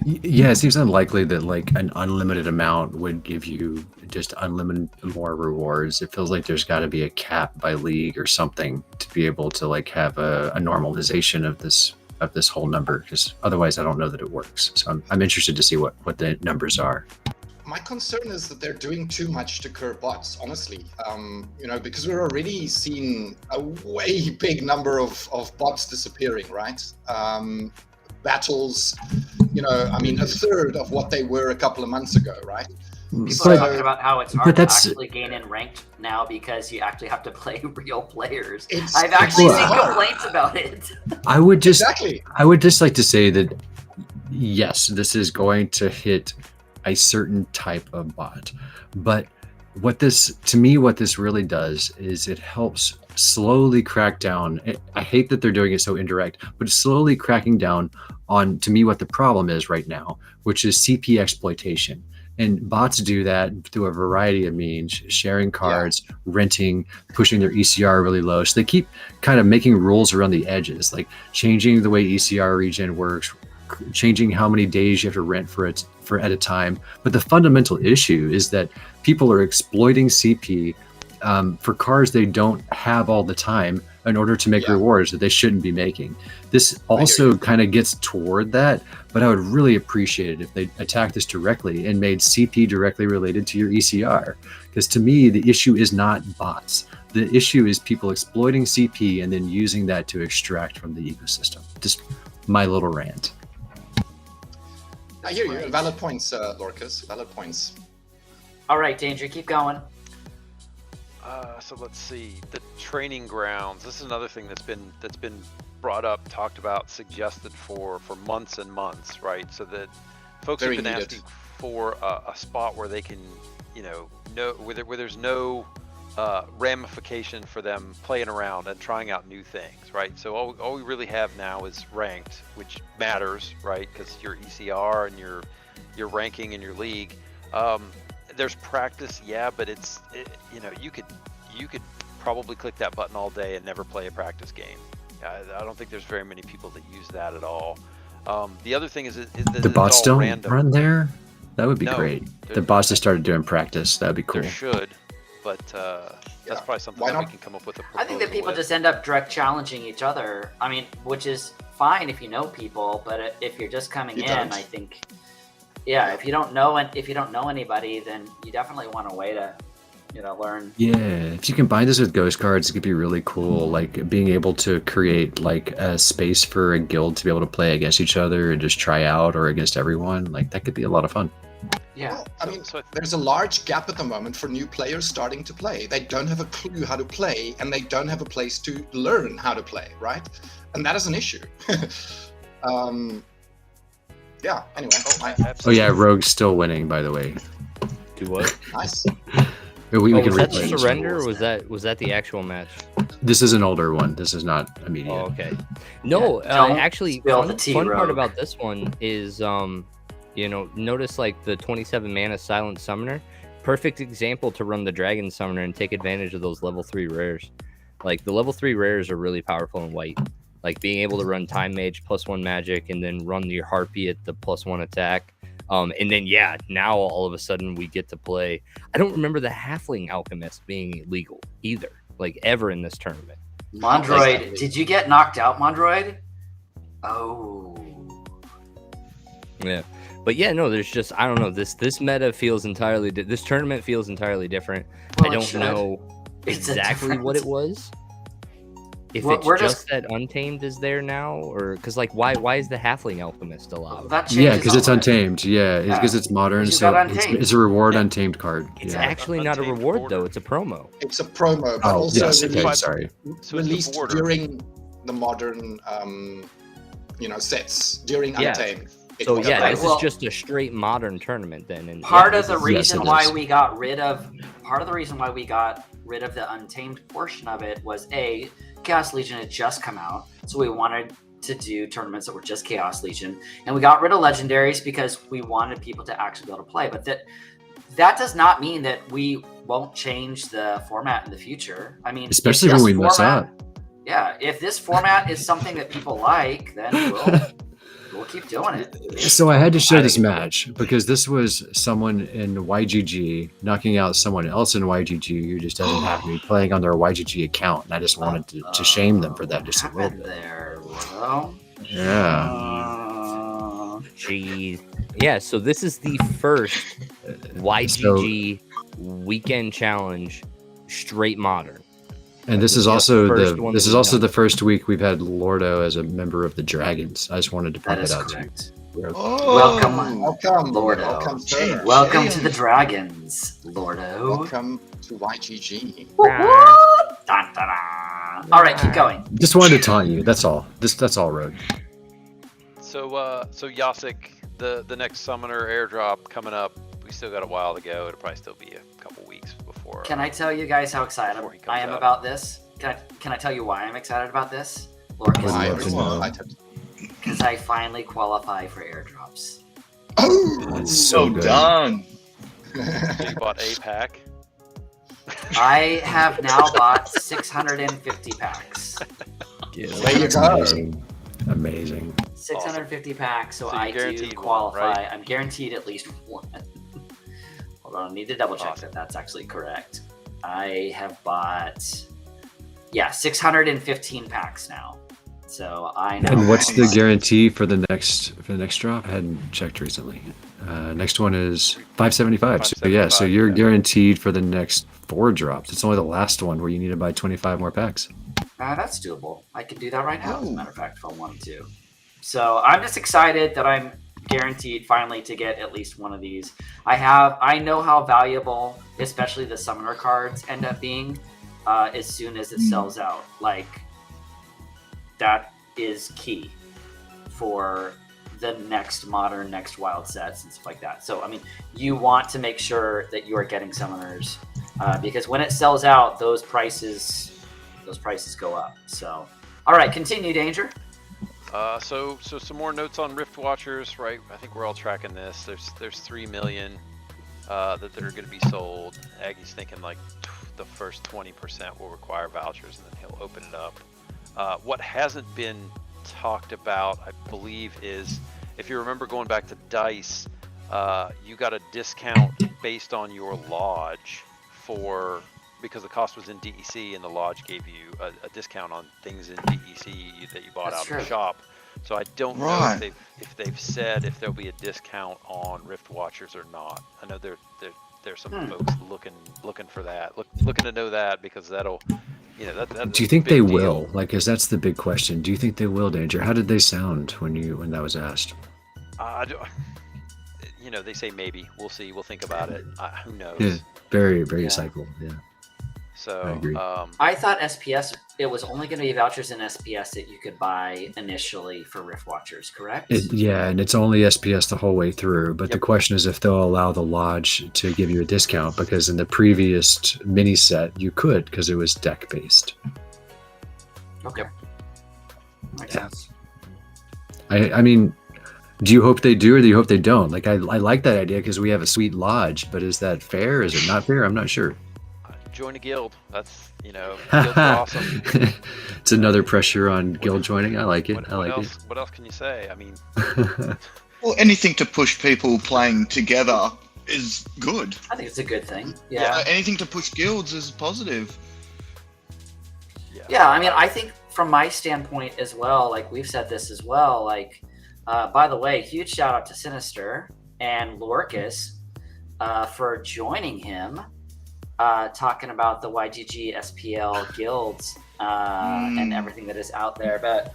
Yeah, it seems unlikely that like an unlimited amount would give you just unlimited more rewards. It feels like there's got to be a cap by league or something to be able to like have a normalization of this whole number, because otherwise I don't know that it works. So I'm interested to see what the numbers are. My concern is that they're doing too much to curb bots, honestly. Because we're already seeing a way big number of bots disappearing, right? Battles, a third of what they were a couple of months ago, right? People are talking about how it's hard to actually gain in ranked now because you actually have to play real players. I've actually seen complaints about it. I would just like to say that yes, this is going to hit a certain type of bot, but what this really does is it helps slowly crack down. I hate that they're doing it so indirect, but it's slowly cracking down on, to me, what the problem is right now, which is CP exploitation. And bots do that through a variety of means: sharing cards, renting, pushing their ECR really low. So they keep kind of making rules around the edges, like changing the way ECR regen works, changing how many days you have to rent for at a time. But the fundamental issue is that people are exploiting CP for cards they don't have all the time in order to make rewards that they shouldn't be making. This also kind of gets toward that, but I would really appreciate it if they attacked this directly and made CP directly related to your ECR. Because to me, the issue is not bots. The issue is people exploiting CP and then using that to extract from the ecosystem. Just my little rant. I hear you. Valid points, Lorkus. Valid points. All right, Danger, keep going. So let's see, the training grounds. This is another thing that's been brought up, talked about, suggested for months and months, right? So that folks have been asking for a spot where they can, where there's no ramification for them playing around and trying out new things, right? So all we really have now is ranked, which matters, right? Because your ECR and your ranking in your league. There's practice, but you could probably click that button all day and never play a practice game. I don't think there's very many people that use that at all. The other thing is the bots don't run there. That would be great. The bots just started doing practice. That would be cool. There should, but that's probably something that we can come up with. I think that people just end up direct challenging each other. I mean, which is fine if you know people, but if you're just coming in, I think. Yeah, if you don't know anybody, then you definitely want a way to, learn. Yeah, if you combine this with ghost cards, it could be really cool. Like being able to create like a space for a guild to be able to play against each other and just try out, or against everyone. Like that could be a lot of fun. Yeah, well, there's a large gap at the moment for new players starting to play. They don't have a clue how to play, and they don't have a place to learn how to play, right? And that is an issue. Yeah, anyway. Rogue's still winning, by the way. Do what? Nice. We can was that replay surrender, or was that the actual match? This is an older one. This is not immediate. Oh, okay. No, actually, fun part about this one is, notice like the 27 mana Silent Summoner. Perfect example to run the Dragon Summoner and take advantage of those level 3 rares. Like the level 3 rares are really powerful in white. Like being able to run Time Mage +1 magic and then run your Harpy at the +1 attack. And then now all of a sudden we get to play. I don't remember the Halfling Alchemist being legal either, like ever in this tournament. Mondroid, did you get knocked out, Mondroid? Oh. Yeah. But yeah, no, there's just, I don't know, this meta feels entirely this tournament feels entirely different. Well, I don't know exactly what it was. If it's just that Untamed is there now, or because like why is the Halfling Alchemist allowed? Yeah, because it's Untamed. Yeah, because it's modern, so it's a reward Untamed card. It's actually not a reward though; it's a promo. It's a promo, but also released during the modern, sets during Untamed. So this is just a straight modern tournament then. And part of the reason why we got rid of the Untamed portion of it was Chaos Legion had just come out, so we wanted to do tournaments that were just Chaos Legion, and we got rid of legendaries because we wanted people to actually be able to play. But that does not mean that we won't change the format in the future. I mean, especially when we mess up. Yeah, if this format is something that people like, then we'll keep doing it. So I had to share this match because this was someone in YGG knocking out someone else in YGG who just doesn't have me playing on their YGG account, and I just wanted to shame them for that just a little bit. Yeah. Jeez. Yeah. So this is the first YGG weekend challenge, straight modern. And this is also the first week we've had Lordo as a member of the Dragons. I just wanted to point that out to you. Welcome, Lordo. Welcome to the Dragons, Lordo. Welcome to YGG. All right, keep going. Just wanted to taunt you. That's all. That's all, Road. So Yasik, the next Summoner airdrop coming up. We still got a while to go. It'll probably still be a couple weeks before. Can I tell you guys how excited I am about this? Can I tell you why I'm excited about this? Lorkus, because I finally qualify for airdrops. Oh, that's so done. So you bought a pack? I have now bought 650 packs. There you go. Amazing. 650 packs, so I do qualify. One, right? I'm guaranteed at least one. Hold on, I need to double check that that's actually correct. I have bought, 615 packs now. So I know. And what's the guarantee for the next drop? I hadn't checked recently. Next one is 575. So you're guaranteed for the next 4 drops. It's only the last one where you need to buy 25 more packs. That's doable. I could do that right now, as a matter of fact, if I wanted to. So I'm just excited that I'm guaranteed finally to get at least one of these. I know how valuable, especially the summoner cards, end up being as soon as it sells out. Like, that is key for the next modern, next wild sets and stuff like that. So, I mean, you want to make sure that you are getting summoners because when it sells out, those prices go up. So, all right, continue, Danger. So some more notes on Rift Watchers, right? I think we're all tracking this. There's 3 million that are going to be sold. Aggie's thinking like the first 20% will require vouchers, and then he'll open it up. What hasn't been talked about, I believe, is if you remember going back to DICE, you got a discount based on your lodge because the cost was in DEC, and the lodge gave you a discount on things in DEC that you bought out of the shop. So I don't know if they've said if there'll be a discount on Rift Watchers or not. I know there's some folks looking for that, looking to know that, because that'll, do you think they will? Like, because that's the big question. Do you think they will, Danger? How did they sound when that was asked? They say maybe. We'll see. We'll think about it. Who knows? Yeah, very, very cycle. Yeah. So I agree. I thought SPS, it was only going to be vouchers in SPS that you could buy initially for Rift Watchers, correct? And it's only SPS the whole way through. But the question is if they'll allow the lodge to give you a discount, because in the previous mini set you could, because it was deck based. Okay. Makes sense. I mean, do you hope they do, or do you hope they don't? Like, I like that idea because we have a sweet lodge, but is that fair? Is it not fair? I'm not sure. Join a guild. That's, guilds are awesome. It's another pressure on guild joining. I like it. What else can you say? I mean, Well, anything to push people playing together is good. I think it's a good thing. Yeah. Anything to push guilds is positive. Yeah, I mean, I think from my standpoint as well, like we've said this as well, like, by the way, huge shout out to Sinister and Lorkus for joining him, talking about the YGG SPL guilds and everything that is out there. But,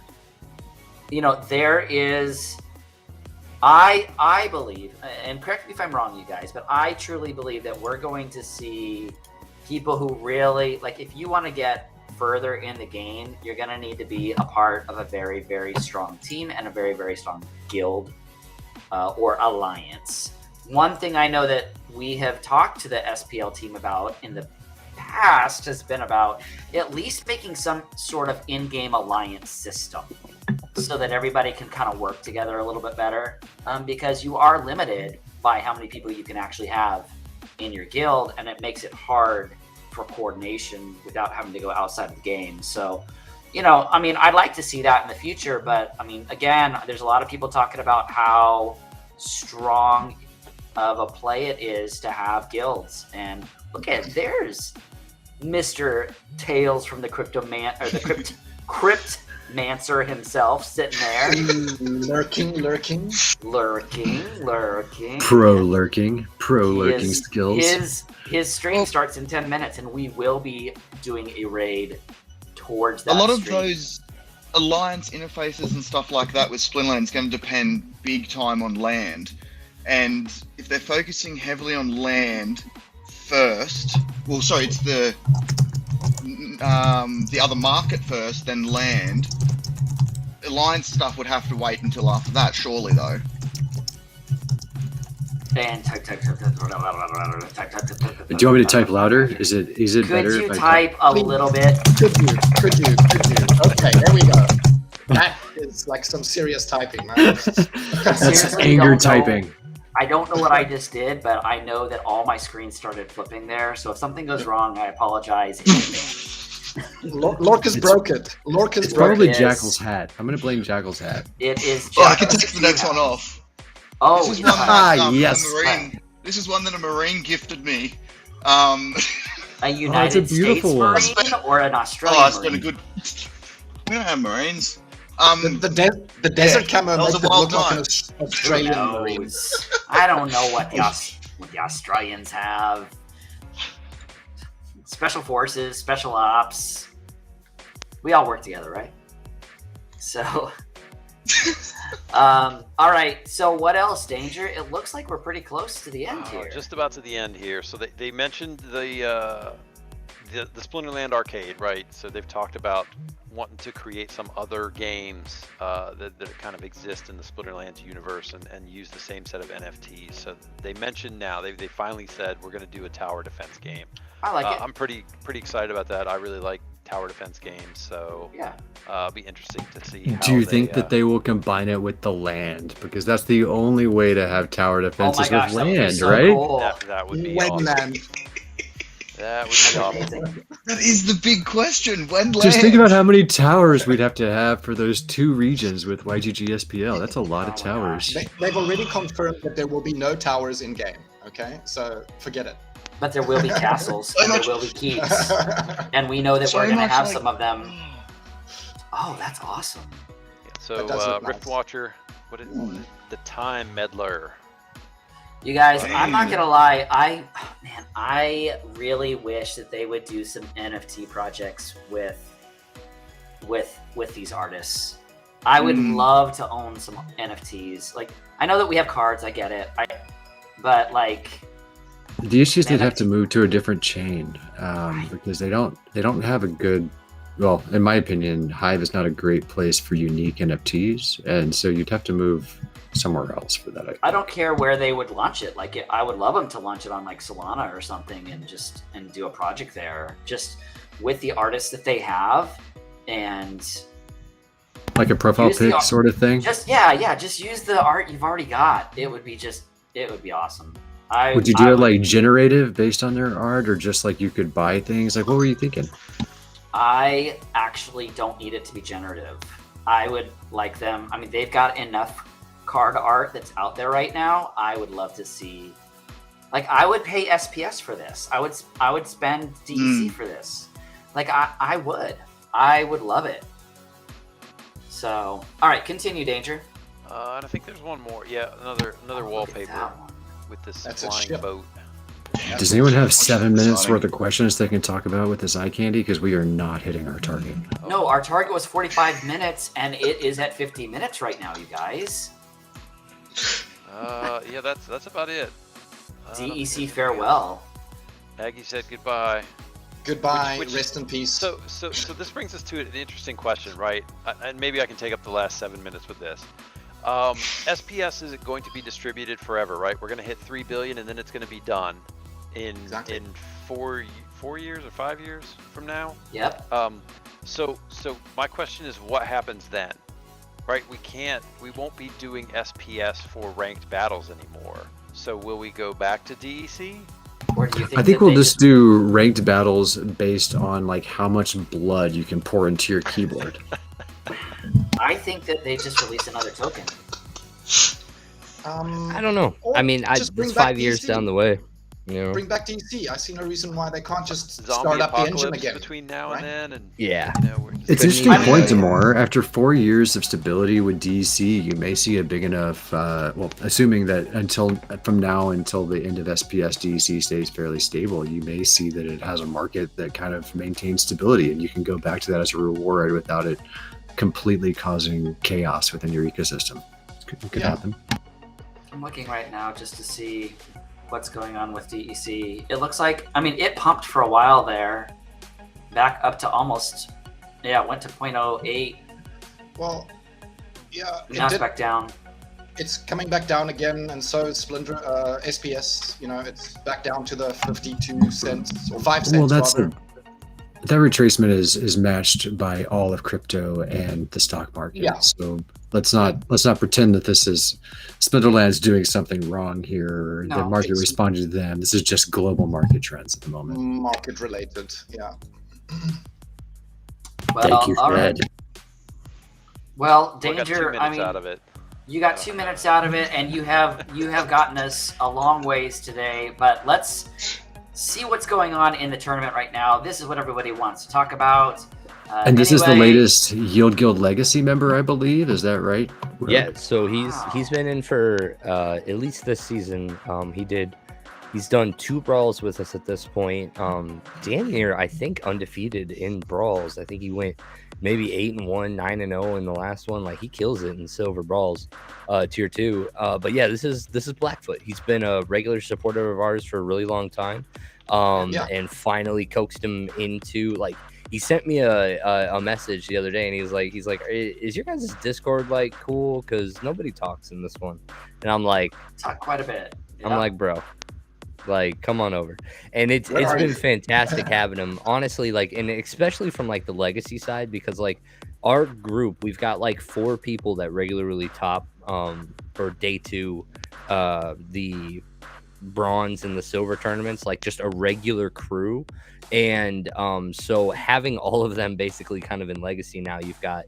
you know, there is, I believe, and correct me if I'm wrong, you guys, but I truly believe that we're going to see people who really, like, if you want to get further in the game, you're going to need to be a part of a very, very strong team and a very, very strong guild or alliance. One thing I know that we have talked to the SPL team about in the past has been about at least making some sort of in-game alliance system so that everybody can kind of work together a little bit better, because you are limited by how many people you can actually have in your guild, and it makes it hard for coordination without having to go outside of the game. So, you know, I mean, I'd like to see that in the future, but I mean, again, there's a lot of people talking about how strong of a play it is to have guilds. And look at, there's Mr. Tails from the Cryptmancer himself sitting there. Lurking. Pro lurking skills. His stream starts in 10 minutes, and we will be doing a raid towards that. A lot of stream. those alliance interfaces and stuff like that with Splinterlands going to depend big time on land. And if they're focusing heavily on land first, well, sorry, it's the other market first, then land. Alliance stuff would have to wait until after that, surely, though. And type. Do you want me to type louder? Is it better? Could you type a little bit? Could you? Okay, there we go. That is like some serious typing, man. That's anger typing. I don't know what I just did, but I know that all my screens started flipping there. So if something goes wrong, I apologize. Lorkus broke it. It's probably Jackal's hat. I'm going to blame Jackal's hat. It is. I can take the next one off. Oh, this is one that, yes. This is one that a Marine gifted me. A United States Marine or an Australian Marine? We don't have Marines. The desert camo that was makes a it wild look like time. an Australian Marine. I don't know what the Australians have. Special forces, special ops. We all work together, right? So, all right. So what else, Danger? It looks like we're pretty close to the end here. Just about to the end here. So they mentioned the Splinterland arcade, right? So they've talked about wanting to create some other games that kind of exist in the Splinterlands universe and use the same set of NFTs. So they mentioned now they finally said we're going to do a tower defense game. I like it. I'm pretty excited about that. I really like tower defense games, so yeah, it'll be interesting to see. Do you think that they will combine it with the land? Because that's the only way to have tower defense is with land, so right? Cool. That would be awesome. That would be awesome. That is the big question. When land? Just think about how many towers we'd have to have for those two regions with YGG SPL. That's a lot of towers. They've already confirmed that there will be no towers in game. Okay, so forget it. But there will be castles and there will be keeps, and we know that we're going to have some of them. Oh, that's awesome. Yeah, so Rift Watcher, what is the Time Meddler? You guys, I'm not gonna lie. I really wish that they would do some NFT projects with these artists. I would love to own some NFTs. Like, I know that we have cards. I get it. But like, the issue is they'd have to move to a different chain because they don't have a good. Well, in my opinion, Hive is not a great place for unique NFTs, and so you'd have to move somewhere else for that. I don't care where they would launch it. Like, I would love them to launch it on like Solana or something, and do a project there, just with the artists that they have, and like a profile pic sort of thing. Just use the art you've already got. It would be awesome. Would you do it like generative based on their art, or just like you could buy things? Like, what were you thinking? I actually don't need it to be generative. I would like them. I mean, they've got enough card art that's out there right now, I would love to see. Like, I would pay SPS for this. I would spend DEC for this. Like, I would love it. So, all right, continue, Danger. And I think there's one more. Yeah, another wallpaper with this flying boat. Does anyone have 7 minutes worth of questions they can talk about with this eye candy? Because we are not hitting our target. No, our target was 45 minutes, and it is at 50 minutes right now, you guys. Yeah, that's about it. DEC farewell. Aggie said goodbye. Goodbye. Rest in peace. So this brings us to an interesting question, right? And maybe I can take up the last 7 minutes with this. SPS is going to be distributed forever, right? We're going to hit 3 billion, and then it's going to be done in 4 years or 5 years from now. Yep. So my question is, what happens then? Right? We won't be doing SPS for ranked battles anymore. So will we go back to DEC? Or do you think I think we'll just do ranked battles based on like how much blood you can pour into your keyboard. I think that they just released another token. I don't know. I mean, just bring it's back 5 years DC. down the way. You know? Bring back DC. I see no reason why they can't just Zombie start up the engine apocalypse again. between now and then, and Yeah. we're just It's Could interesting be- point, Damour. After 4 years of stability with DEC, you may see a big enough. Well, assuming that from now until the end of SPS, DEC stays fairly stable, you may see that it has a market that kind of maintains stability, and you can go back to that as a reward without it completely causing chaos within your ecosystem. It could happen. I'm looking right now just to see what's going on with DEC. It looks like, I mean, it pumped for a while there, back up to almost, it went to 0.08. Well, yeah, Now it's back down. it's coming back down again, and so is SPS. You know, it's back down to the 52 cents or 5 cents. Well, that's rather. that retracement is matched by all of crypto and the stock market. Yeah. So let's not pretend that this is Splinterlands doing something wrong here. No, the market it's- responded to them. This is just global market trends at the moment. Market related. Yeah. Well, Thank you, all right. Fred. Well, I got 2 Danger, minutes I mean, out of it. you got 2 minutes out of it, and you have gotten us a long ways today, but let's see what's going on in the tournament right now. This is what everybody wants to talk about. And this is the anyway, latest Yield Guild Legacy member, I believe. Is that right? Yeah, so he's been in for at least this season. He's done 2 brawls with us at this point. Damn near, I think, undefeated in brawls. I think he went maybe 8-1, 9-0 in the last one. Like, he kills it in silver brawls, tier 2. But yeah, this is Blackfoot. He's been a regular supporter of ours for a really long time. And finally coaxed him into, like, he sent me a message the other day, and he's like, is your guys' Discord like cool? Because nobody talks in this one. And I'm like, talk quite a bit. I'm like, bro, like, come on over. And it's been fantastic having him, honestly, like, and especially from like the legacy side, because like our group, we've got like 4 people that regularly top for day 2 the bronze and the silver tournaments, like just a regular crew. And so having all of them basically kind of in legacy now, you've got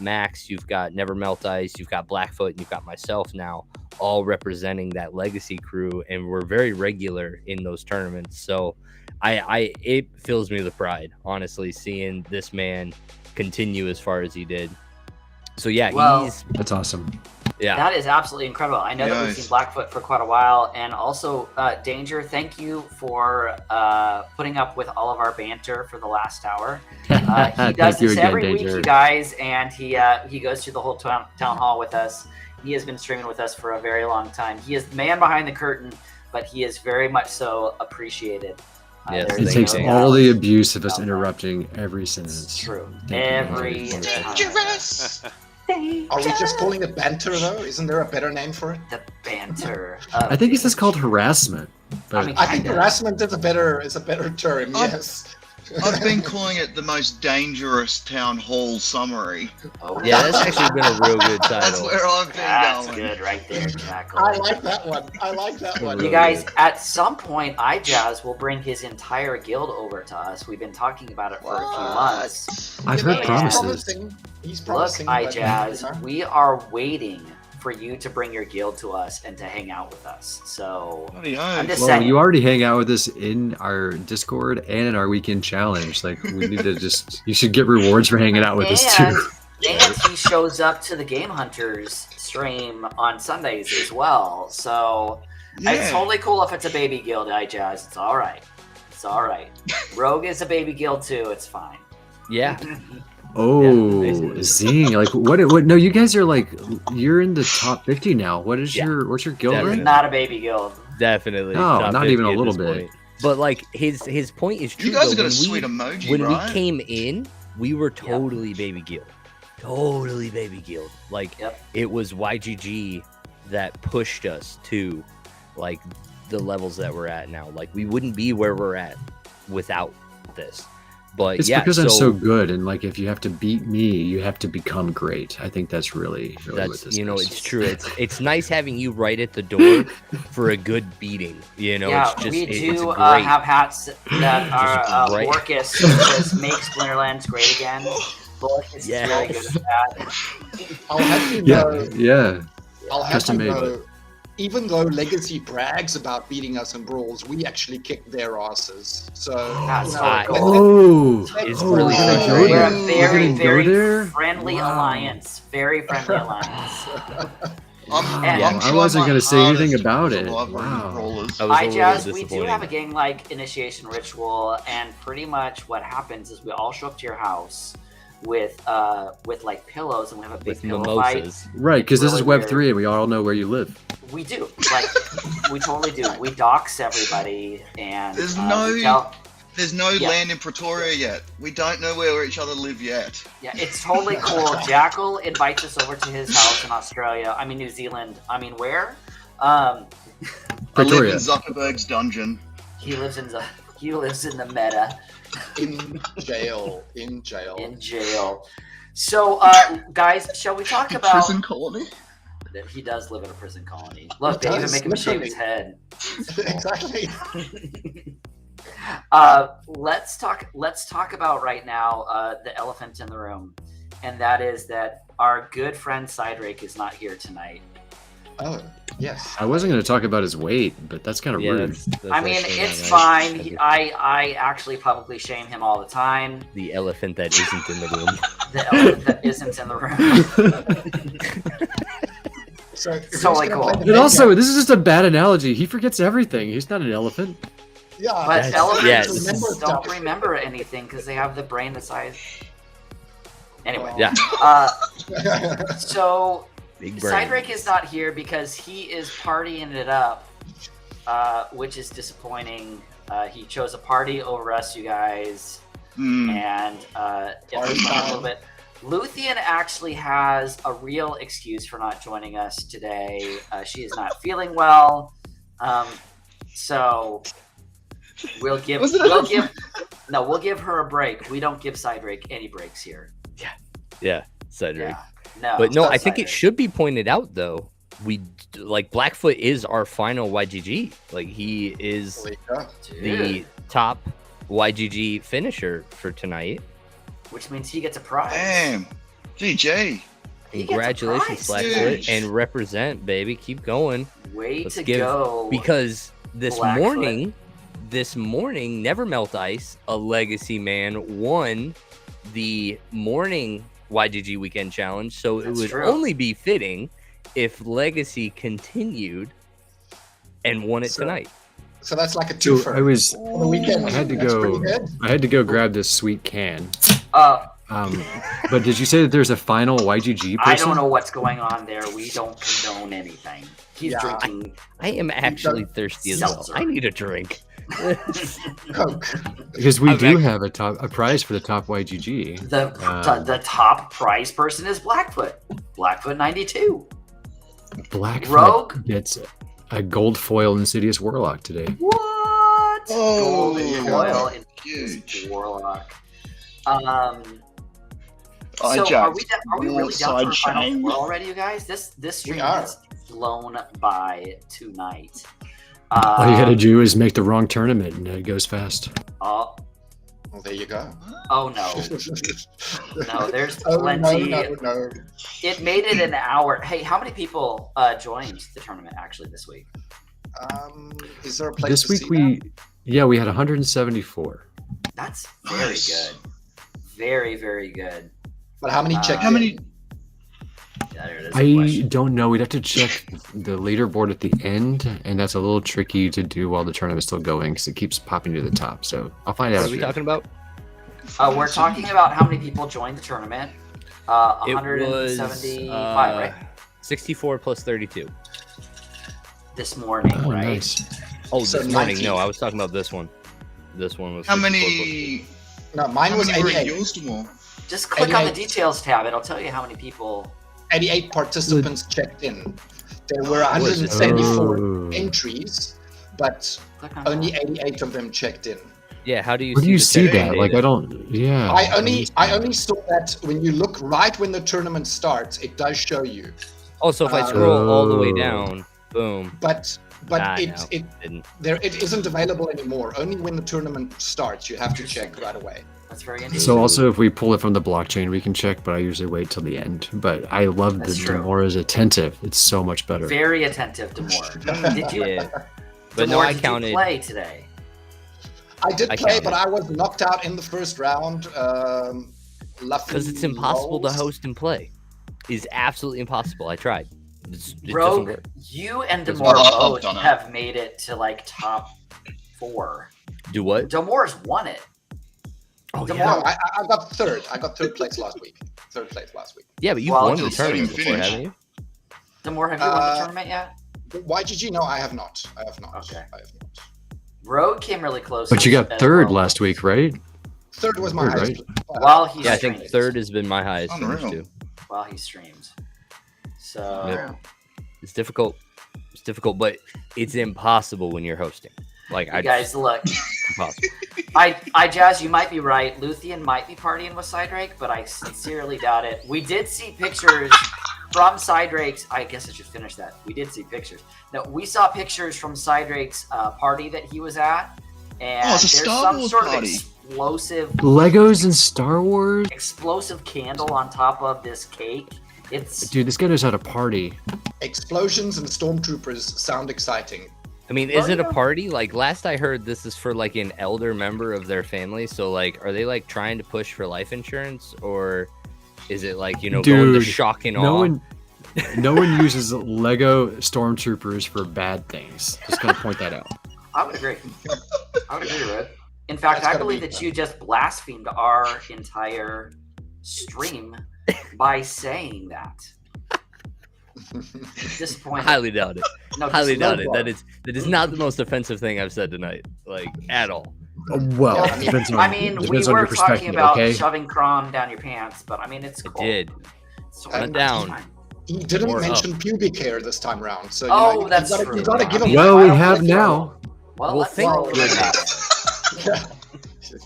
Max, you've got Never Melt Ice, you've got Blackfoot, and you've got myself now, all representing that legacy crew, and we're very regular in those tournaments. So it fills me with pride, honestly, seeing this man continue as far as he did. So yeah, That's awesome. Yeah, that is absolutely incredible. I know that we've seen Blackfoot for quite a while, and also Danger, thank you for putting up with all of our banter for the last hour. He does this every week, you guys, and he goes through the whole town hall with us. He has been streaming with us for a very long time. He is the man behind the curtain, but he is very much so appreciated. Yes, He takes all the abuse of us interrupting every sentence. It's true. Thank you. Every Dangerous. Are we just calling it banter though? Isn't there a better name for it? The banter. I think it's just called harassment. But I mean, I think kinda. harassment is a better term. Yes. I've been calling it the most dangerous town hall summary. Oh, yeah, that's actually been a real good title. That's where I've been That's going. good right there, Jackal. I like that one. You guys, at some point, iJazz will bring his entire guild over to us. We've been talking about it for a few months. I've heard Yeah. promises. He's Look, promising. but, iJazz, you know. we are waiting for you to bring your guild to us and to hang out with us. So Bloody I'm oath. just Well, saying. you already hang out with us in our Discord and in our weekend challenge. Like, we need to you should get rewards for hanging out with us too. And he shows up to the Game Hunters stream on Sundays as well. So it's totally cool if it's a baby guild, Jazz. It's all right. It's all right. Rogue is a baby guild too. It's fine. Yeah. Oh, Zing! Like, what? No, you guys are like, you're in the top 50 now. What's your guild Definitely. rank? Not a baby guild. Definitely. Oh, top not 50 even a at little this bit. point. But like his point is true. You guys though. have got a When sweet emoji, when right? we came in, we were totally baby guild. Totally baby guild. Like it was YGG that pushed us to like the levels that we're at now. Like we wouldn't be where we're at without this. But It's yeah, because I'm so good, and like if you have to beat me, you have to become great. I think that's really what that's this you know, is. it's true. It's nice having you right at the door for a good beating. You know, Yeah, it's just we it's do great. have hats that are great. Lorkus says make Splinterlands great again. Lorkus is really good at that. I'll have to know. Yeah. I'll have Custom to made, know. Even though Legacy brags about beating us in brawls, we actually kick their asses. So That's you know, right. It's oh, really we're gonna frustrating. go We're there. a We're very, gonna go very there? friendly Wow. alliance. Very friendly alliance. I'm I trying wasn't my gonna say anything hardest to about it. survive on Wow. brawlers. I was a Hi, little Jazz. We do disappointed. have a gang-like initiation ritual, and pretty much what happens is we all show up to your house with like pillows, and we have a big with pillow fight. mimosas. Right, because this Really is Web weird. 3, and we all know where you live. We do, like, we totally do. We dox everybody, and There's we tell- There's no Yeah. land in Pretoria yet. We don't know where each other live yet. Yeah, it's totally cool. Jackal invites us over to his house in Australia. I mean, New Zealand. I mean, where? I live Pretoria. in Zuckerberg's dungeon. He lives in the meta in jail. In jail. in jail. So, guys, shall we talk about? Prison colony. That he does live in a prison colony. Look, He they even does, make him shave literally. his head. Exactly. Let's talk about right now the elephant in the room, and that is that our good friend Sidrake is not here tonight. Oh, yes. I wasn't going to talk about his weight, but that's kind of Yeah, rude. that's I mean, actually it's not fine. nice. I actually publicly shame him all the time. The elephant that isn't in the room. The elephant that isn't in the room. So, if It's you're totally gonna cool. play the And main also, game- this is just a bad analogy. He forgets everything. He's not an elephant. yeah, But That's- elephants yes. don't remember anything because they have the brain the size. Anyway, Yeah. So Big brain. Sidrake is not here because he is partying it up, which is disappointing. He chose a party over us, you guys, and it was fun a little bit. Luthien actually has a real excuse for not joining us today. She is not feeling well, so we'll give her a break. We don't give Sidrake any breaks here. Yeah, Cedric. Yeah. No, But no, not I think it Sidrake. should be pointed out though. Like Blackfoot is our final YGG. Like he is the Dude, top YGG finisher for tonight. which means he gets a prize. Damn. GG. He gets a Congratulations, prize, Blackfoot, dude. and represent, baby. Keep going. Way Let's to give- go. Because this Blackfoot. morning, Never Melt Ice, a legacy man, won the morning YGG weekend challenge. So That's it would true. only be fitting if Legacy continued and won it So- tonight. So that's like a So twofer. I was, On the weekend. I had to That's go, pretty good. I had to go grab this sweet can. But did you say that there's a final YGG person? I don't know what's going on there. We don't condone anything. He's Yeah. drinking. I am actually thirsty as well. Seltzer. I need a drink. Coke. Because we I'm do act- have a prize for the top YGG. The top prize person is Blackfoot. Blackfoot 92. Blackfoot Rogue? gets a gold foil Insidious Warlock today. What? Oh, Gold there you foil go. in Huge. Warlock. I So are we, jacked. really down Side for a final chain. four already, you guys? This stream are. has flown by tonight. All you gotta do is make the wrong tournament and it goes fast. Oh, Well, there you go. oh no. No, there's Oh, plenty. no. It made it an hour. Hey, how many people joined the tournament actually this week? Is there a place This to week see we had 174. That's very Nice. good. Very, very good. that? But how many checked How many? in? Yeah, there it is, a I question. don't know. We'd have to check the leaderboard at the end, and that's a little tricky to do while the tournament's still going because it keeps popping to the top. So I'll find out. What are we talking about? We're talking about how many people joined the tournament. It 175, was right? 64 plus 32. This morning, Oh, right? nice. Oh, So this morning. 19. No, I was talking about this one. This one was. How 64 many? No, mine How was many were in 88. yours, Damour? Just click on the 88. details tab. It'll tell you how many people. 88 participants checked in. There were 174 Oh. entries, but Click on only that. 88 of them checked in. Yeah, how do you Where see do you the see check-in that? Like, data? I don't. Yeah. I only saw that when you look right when the tournament starts, it does show you. Oh, so if I scroll all the way Oh. down, boom. But Ah, it no, it didn't. it isn't available anymore. Only when the tournament starts, you have to check right away. That's very interesting. So also, if we pull it from the blockchain, we can check. But I usually wait till the end. But I love that That's true. Damour is attentive. It's so much better. Very attentive, Damour. Did you? Yeah. But no, Damour, I did counted. you play today? I did I play, counted. but I was knocked out in the first round. Because it's impossible to host and play. It's absolutely impossible. I tried. It doesn't Rogue, work. you and Doesn't Damour work. both I've done it. have made it to like top 4. Do what? Damour's won it. Oh, Damour- yeah. No, I got third. I got third place last week. Third place last week. Yeah, but you've Well, won the just tournament so you before, finish. haven't you? Damour, have you won the tournament yet? YGG? No, I have not. I have not. Okay. I have not. Rogue came really close. But you got as third well. last week, right? Third was my Third, highest. While he Yeah, I think streams. third has been my highest finish Unreal. too. While he streams. So Yep. It's difficult. It's difficult, but it's impossible when you're hosting. Like you guys look. impossible. I Jazz, you might be right. Luthien might be partying with Sidrake, but I sincerely doubt it. We did see pictures from Sidrake's. I guess I should finish that. We did see pictures. No, we saw pictures from Sidrake's party that he was at, and Oh, it's a there's Star some Wars sort party. of Legos and Star Wars. explosive candle on top of this cake. It's Dude, this guy knows how to party. Explosions and stormtroopers sound exciting. I mean, Well, is it yeah. a party? Like last I heard, this is for like an elder member of their family. So like, are they like trying to push for life insurance, or is it like going to Dude, shock and No awe? no one uses Lego stormtroopers for bad things. Just gonna point that out. I would agree. I would agree, Red. In fact, That's I gotta believe be that fun. you just blasphemed our entire stream by saying that. Disappointing. Highly doubt it. No, Highly doubt disappointing. it. That is not the most offensive thing I've said tonight, like at all. Well, Yeah, depends on, I mean, we depends on were your talking perspective, about okay? shoving Crom down your pants, but I mean, it's I cool. did. So Run it's down. fine. He didn't Or mention pubic hair this time round, so Oh, you that's gotta, true. You gotta give him. Well, I we don't have think now. Well, Well, let's thank roll with goodness. that.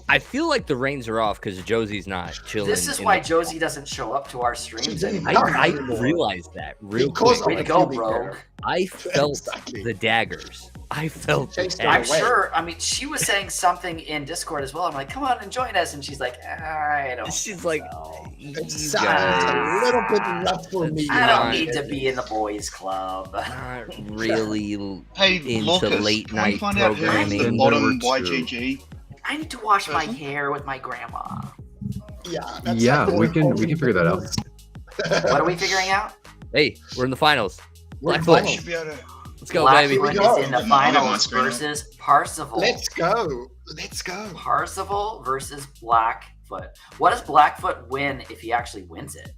I feel like the reins are off because Josie's not chilling. This is in why the- Josie doesn't show up to our streams She's in anymore. I realized that real Because quick. Way to of go, pubic bro. hair. I felt Exactly. the daggers. I felt the Chased her I'm daggers. away. sure. I mean, she was saying something in Discord as well. I'm like, come on and join us, and she's like, I don't. She's like, so. "You It sounds guys a little bit rough for me. I don't Not- need to be in the boys' club. not really Hey, into Lorkus, late can we night find out who's programming. the Number bottom two. YGG? I need to wash my Person? hair with my grandma. Yeah, that's Yeah, like the we can only figure that out. What are we figuring out? Hey, we're in the finals. We're in Blackfoot. I finals. should be able to. Let's go, Blackfoot baby. we go. is in the I don't have my finals screen up. versus Parzival. Let's go. Let's go. Parzival versus Blackfoot. What does Blackfoot win if he actually wins it?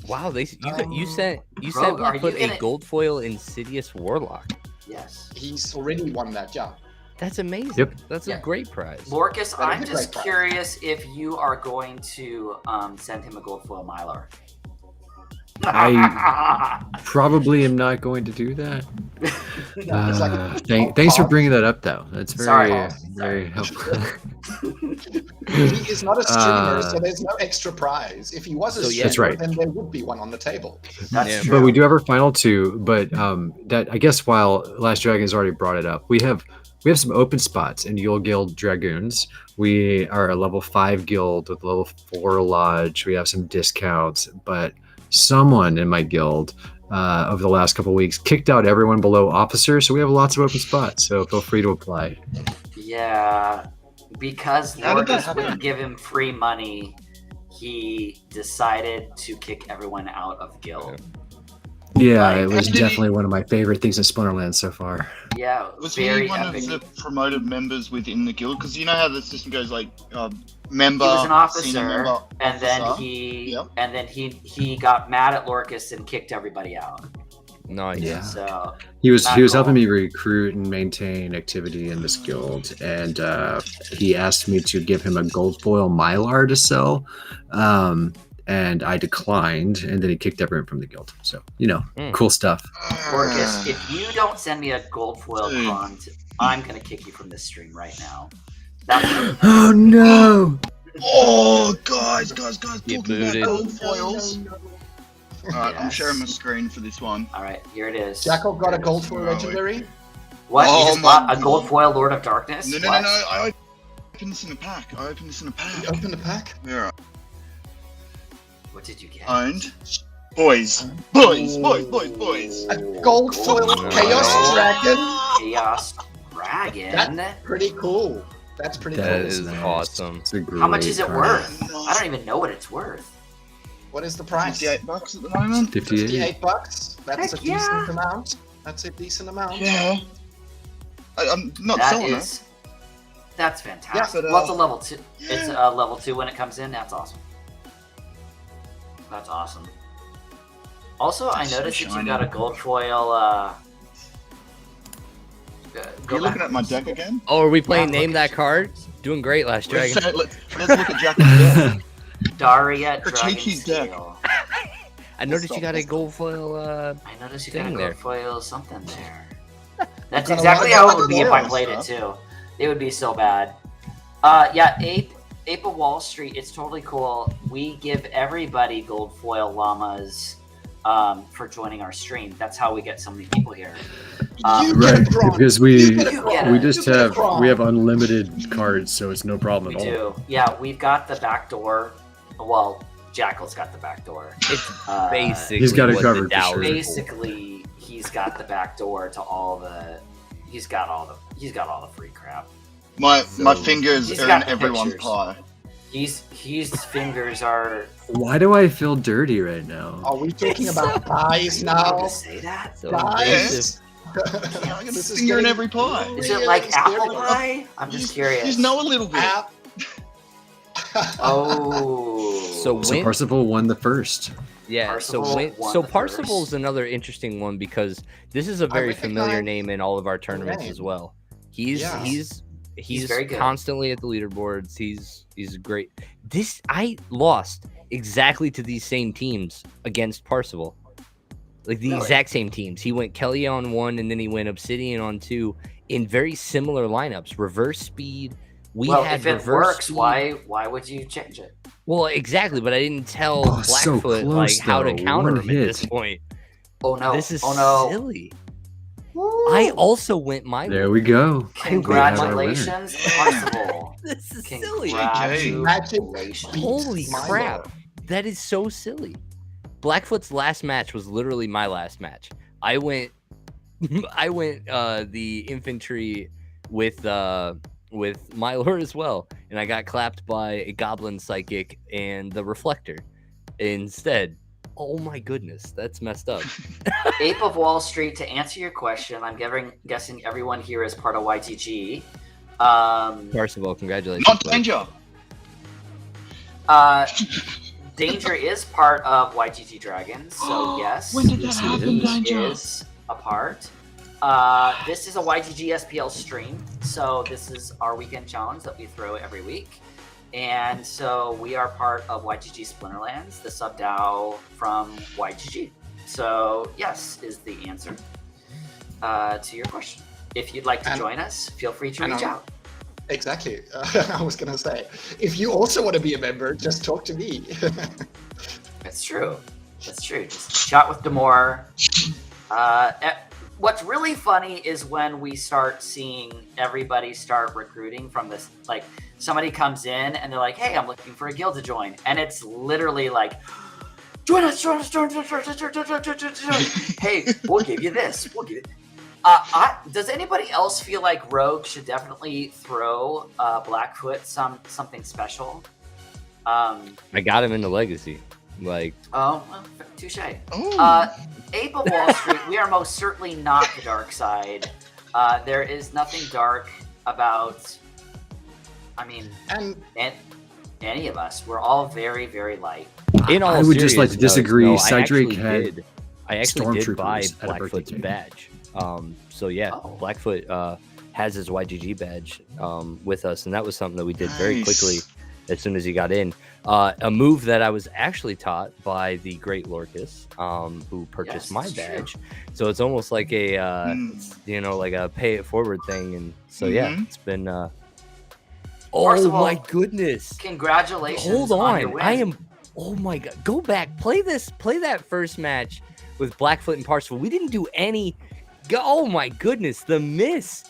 Wow, you sent Rogue, are Blackfoot you a gonna- gold foil Insidious Warlock. Yes. He's already won that, yeah. That's amazing. Yep. That's Yeah. a great prize. Lorkus, That I'm is a just great prize. curious if you are going to send him a gold foil Mylar. Probably am not going to do that. No, it's like Thanks for bringing that up, though. That's very, Sorry. very helpful. he is not a streamer, so Uh, there's no extra prize. If he was a So, streamer, yeah. That's right. then there would be one on the table. That's Yeah. true. But we do have our final two. But that I guess while LastDragon has already brought it up, we have some open spots in Yule Guild Dragoons. We are a level 5 guild with level 4 lodge. We have some discounts, but someone in my guild over the last couple of weeks kicked out everyone below officer, so we have lots of open spots. So feel free to apply. Yeah, because How did that Lorkus wouldn't happen? give him free money, he decided to kick everyone out of the guild. Yeah, Like, it was did he- definitely one of my favorite things in Splinterlands so far. Yeah, Was very he one epic. of the promoted members within the guild? Because you know how the system goes, like member, He was an senior officer, member, and then officer. he got mad at Lorkus and kicked everybody out. Nice. Yeah. So He was Not helping cool. me recruit and maintain activity in this guild, and he asked me to give him a gold foil mylar to sell, and I declined, and then he kicked everyone from the guild. So cool stuff. Lorkus, if you don't send me a gold foil Dude. prompt, I'm gonna kick you from this stream right now. That's Oh no! Oh, guys, Get talking booted. about gold foils. Alright, I'm Yes. sharing my screen for this one. all right. Here it is. Jackal got a gold foil Oh, legendary. What? Oh you just my got a gold God. foil Lord of Darkness? No, What? I opened this in a pack. You opened the pack. Yeah, What did you get? owned. Boys. Boys. A gold foil Nice. Chaos Dragon. Chaos Dragon. That's pretty cool. That's pretty That cool. is Nice. awesome. It's a How much great is it card. worth? I don't even know what it's worth. What is the price? $58 at the moment. 58. $58. That's Heck a yeah. decent amount. That's a decent amount. Yeah. I'm not That selling is. That's fantastic. Yeah, but, What's a level 2? yeah. It's a level 2 when it comes in. That's awesome. That's awesome. Also, I It's so noticed that you shiny. got a gold foil. it. You're looking at my deck again? Oh, are we playing Yeah, Name look That at Card? Doing great, Let's LastDragon. look at Jackal's deck. Daria Critique's deck. Dragonsteel. I noticed you got a gold foil. I noticed you got a Thing gold there. foil something there. That's got a exactly lot how of it would be if I gold played it stuff. too. It would be so bad. Yeah, Ape of Wall Street. It's totally cool. We give everybody gold foil llamas for joining our stream. That's how we get so many people here. You Right, get a prompt. because You we get a You prompt. get we it. just You get a have prompt. we have unlimited cards, so it's no problem We at all. do. Yeah, we've got the back door. Well, Jackal's got the back door. It's Uh, basically He's got it what covered the for Dow sure. is for. Basically, he's got the back door to all the. He's got all the free crap. My So- fingers He's are got in the everyone's pictures. pie. His fingers are. Why do I feel dirty right now? Are we talking It's about pies Are you allowed now? to say that? So Guys? invasive. Yeah, I got a This is finger in getting every pie. Is really it like apple scary. pie? I'm just curious. Just know a little bit. App. Oh. So So when Parsifal won the first. Yeah, Parsival so won so the Parsival's first. another interesting one because this is a very familiar recognize name in all of our tournaments name. as well. He's Yeah. he's very good. constantly at the leaderboards. He's great. This I lost exactly to these same teams against Parsival. Like the Really? exact same teams. He went Kelly on 1 and then he went Obsidian on 2 in very similar lineups. Reverse speed. We well, had if it reverse works, speed. why would you change it? Well, exactly, but I didn't tell Oh, so Blackfoot close, like how to though. counter One him at this hit. point. Oh no! This is oh no! silly. I also went my There way. we go. Congratulations, Yeah. Parsival. This is silly. Congratulations. Holy Milo. crap. That is so silly. Blackfoot's last match was literally my last match. I went the infantry with Mylor as well, and I got clapped by a goblin psychic and the reflector instead. Oh my goodness, that's messed up. Ape of Wall Street. To answer your question, I'm guessing everyone here is part of YGG. First of all, congratulations. Not bud. danger. Danger is part of YGG Dragons, so yes. When did that Yes, it happen, is. Danger? is a part. This is a YGG SPL stream, so this is our weekend challenge that we throw every week. And so we are part of YGG Splinterlands, the sub DAO from YGG. So yes is the answer to your question. If you'd like to And- join us, feel free to and reach I'm- out. Exactly. I was going to say, if you also want to be a member, just talk to me. It's true. That's true. Just chat with Damour. What's really funny is when we start seeing everybody start recruiting from this, like somebody comes in and they're like, hey, I'm looking for a guild to join. And it's literally like Join us. Hey, we'll give you this. We'll give you. Does anybody else feel like Rogue should definitely throw Blackfoot something special? I got him into Legacy. Like, Oh, well, touche. Oh. Ape of Wall Street, we are most certainly not the dark side. There is nothing dark about, And any of us. We're all very, very light. in all I would just like to seriousness, disagree. no, Cydrake had I actually did buy stormtroopers at a birthday Blackfoot's party. badge. So yeah, Oh. Blackfoot has his YGG badge with us, and that was something that we did very Nice. quickly as soon as he got in. A move that I was actually taught by the great Lorkus, who purchased Yes, my it's true. badge. So it's almost like a like a pay it forward thing, and so yeah, Mhm. it's been. First Oh of all, my goodness! Congratulations Hold on your on, win. I am. Oh my god, go back, play that first match with Blackfoot and Parsifal. We didn't do any. Oh my goodness, the miss.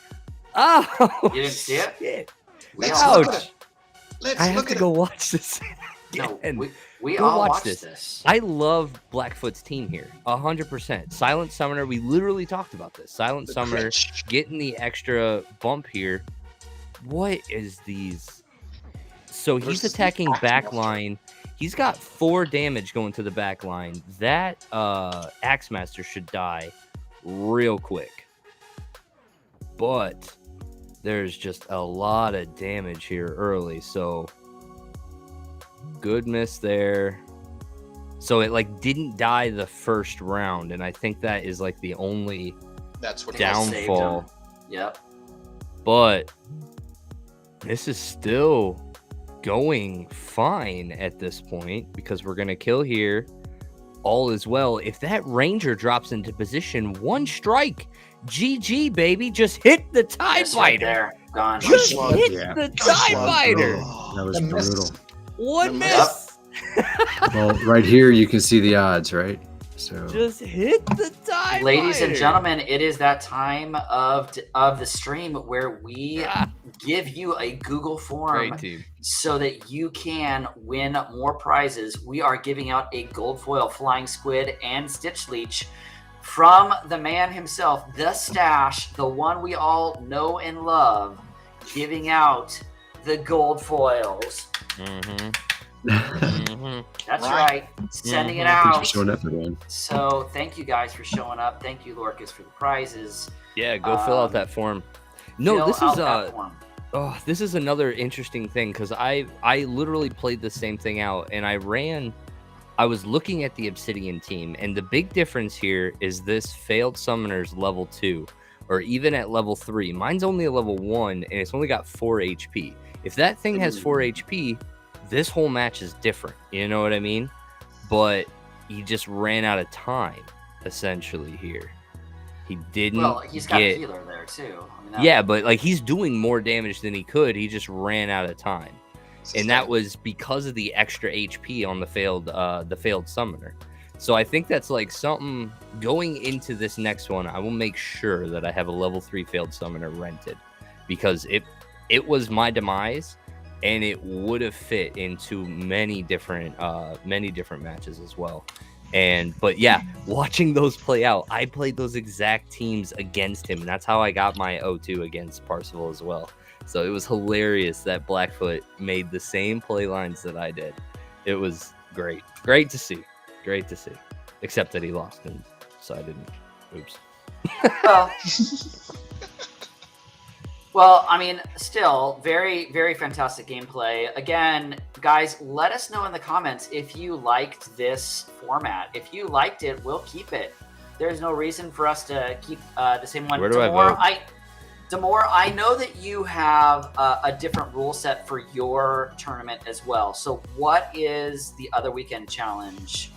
Oh, You didn't see it? shit. We Let's all look watched at it. Let's I have look to at go watch this. No, again. we Go all watch watched this. this. I love Blackfoot's team here, 100%. Silent Summoner, we literally talked about this. Silent the Summoner crit. getting the extra bump here. What is these? So he's Versus attacking Axe back Master. line. He's got 4 damage going to the back line. That Axe Master should die real quick. But there's just a lot of damage here early. So good miss there. So it like didn't die the first round, and I think that is like the only That's what Down. saved downfall. him. Yep. But this is still going fine at this point because we're gonna kill here. All is well. If that Ranger drops into position, 1 strike. GG, baby. Just hit the TIE Yes, right Fighter. there. Gone. Just Slug. hit Yeah. the TIE Slug. Fighter. That was The miss. brutal. One The miss. Well, right here you can see the odds, right? So Just hit the TIE Ladies and Fighter. gentlemen, it is that time of the stream where we Ah, give you a Google form great team. so that you can win more prizes. We are giving out a gold foil flying squid and stitch leech from the man himself, the Stash, the one we all know and love, giving out the gold foils. Mm-hmm. That's Right. right. Sending it Mhm. thanks out. for showing up again. So thank you guys for showing up. Thank you, Lorkus, for the prizes. Yeah, go fill out that form. No, Fill this out is that form. this is another interesting thing because I literally played the same thing out, and I was looking at the Obsidian team, and the big difference here is this failed summoner's level 2, or even at level 3. Mine's only a level 1, and it's only got 4 HP. If that thing has 4 HP, this whole match is different. You know what I mean? But he just ran out of time, essentially, here. He didn't Well, he's got get... a healer there too. I mean, that- Yeah, but like he's doing more damage than he could. He just ran out of time. And that was because of the extra HP on the failed summoner. So I think that's like something going into this next one. I will make sure that I have a level 3 failed summoner rented, because it was my demise, and it would have fit into many different matches as well. But yeah, watching those play out, I played those exact teams against him, and that's how I got my O2 against Parsifal as well. So it was hilarious that Blackfoot made the same play lines that I did. It was great. Great to see. Great to see. Except that he lost, and so I didn't. Oops. Well, I mean, still very, very fantastic gameplay. Again, guys, let us know in the comments if you liked this format. If you liked it, we'll keep it. There's no reason for us to keep the same one. Where do I vote? Damour, I know that you have a different rule set for your tournament as well. So what is the other weekend challenge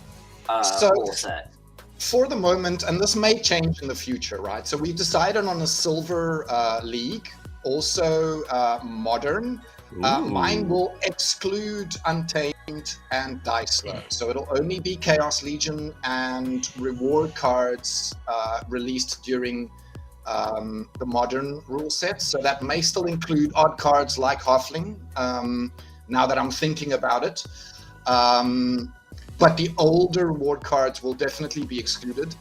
rule set? For the moment, and this may change in the future, right? So we've decided on a silver league, also modern. Mine will exclude Untamed and Dicelo. So it'll only be Chaos Legion and reward cards released during the modern rule set. So that may still include odd cards like Halfling, now that I'm thinking about it. but the older reward cards will definitely be excluded.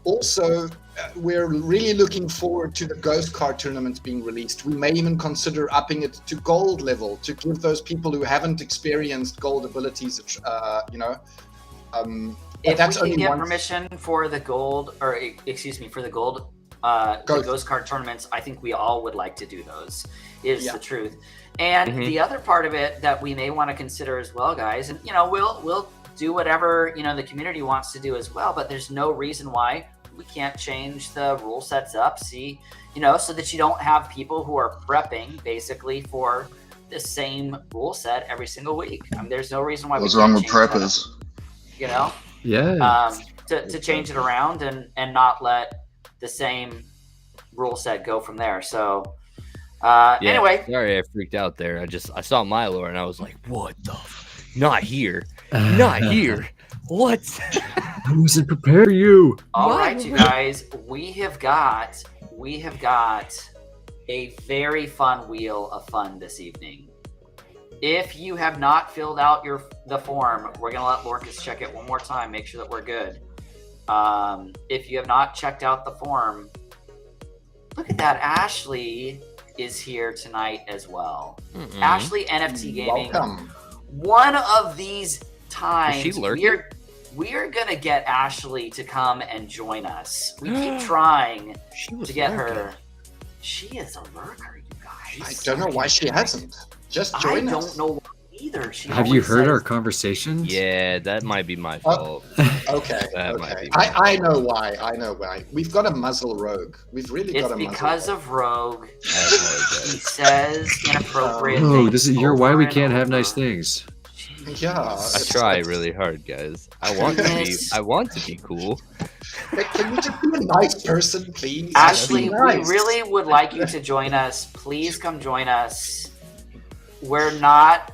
Also, we're really looking forward to the ghost card tournaments being released. We may even consider upping it to gold level to give those people who haven't experienced gold abilities, If that's we can only get one. permission for the gold, or excuse me, for the gold, the ghost card tournaments, I think we all would like to do those. Is the truth. And the other part of it that we may want to consider as well, guys, and we'll do whatever the community wants to do as well. But there's no reason why we can't change the rule sets up. So that you don't have people who are prepping basically for the same rule set every single week. I mean, there's no reason why. What's wrong with preppers? To change it around and not let the same rule set go from there. So anyway, sorry I freaked out there. I saw Milo and I was like, what the not here, not here, what? I wasn't prepared for you. All right, you guys, we have got a very fun wheel of fun this evening. If you have not filled out the form, we're gonna let Lorkus check it one more time, make sure that we're good. If you have not checked out the form, look at that. Ashley is here tonight as well. Ashley NFT Gaming. Welcome. One of these times, Is she lurking? we are gonna get Ashley to come and join us. We keep trying to get her. She is a lurker, you guys. I don't know why she hasn't. Just join us. I don't know either. Have you heard our conversations? Yeah, that might be my fault. Okay. That might Okay. be I know why. I know why. We've got a muzzle Rogue. We've really got a muzzle. It's because Rogue. of Rogue. He says inappropriate Oh, things. this is why we over can't and have nice over. things. Yeah. I try really hard, guys. I want to be cool. Can you just be a nice person, please? Ashley, Just be nice. we really would like you to join us. Please come join us. We're not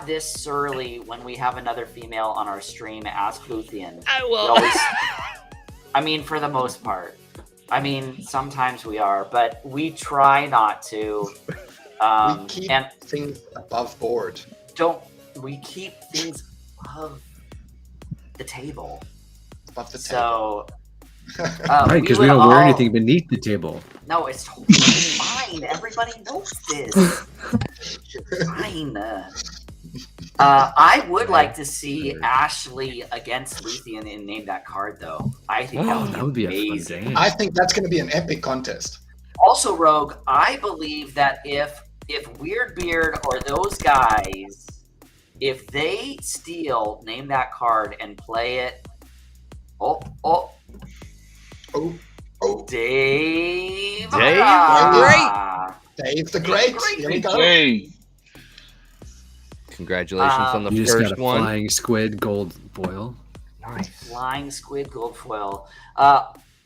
this surly when we have another female on our stream. Ask Luthien. I will. I mean, for the most part. I mean, sometimes we are, but we try not to. We keep things above board. We keep things above the table. Above the table. So, Right, because we don't wear anything beneath the table. No, it's totally fine. Everybody knows this. It's fine. I would like to see Ashley against Luthien and name that card, though. I think that would be a fun amazing. game. I think that's going to be an epic contest. Also, Rogue, I believe that if Weirdbeard or those guys, if they steal Name That Card and play it, Oh. Dave. Dave Dave the Great. Here we go. Hey, Congratulations on the You just got first a one. flying squid gold foil. Nice. Flying Squid Gold Foil.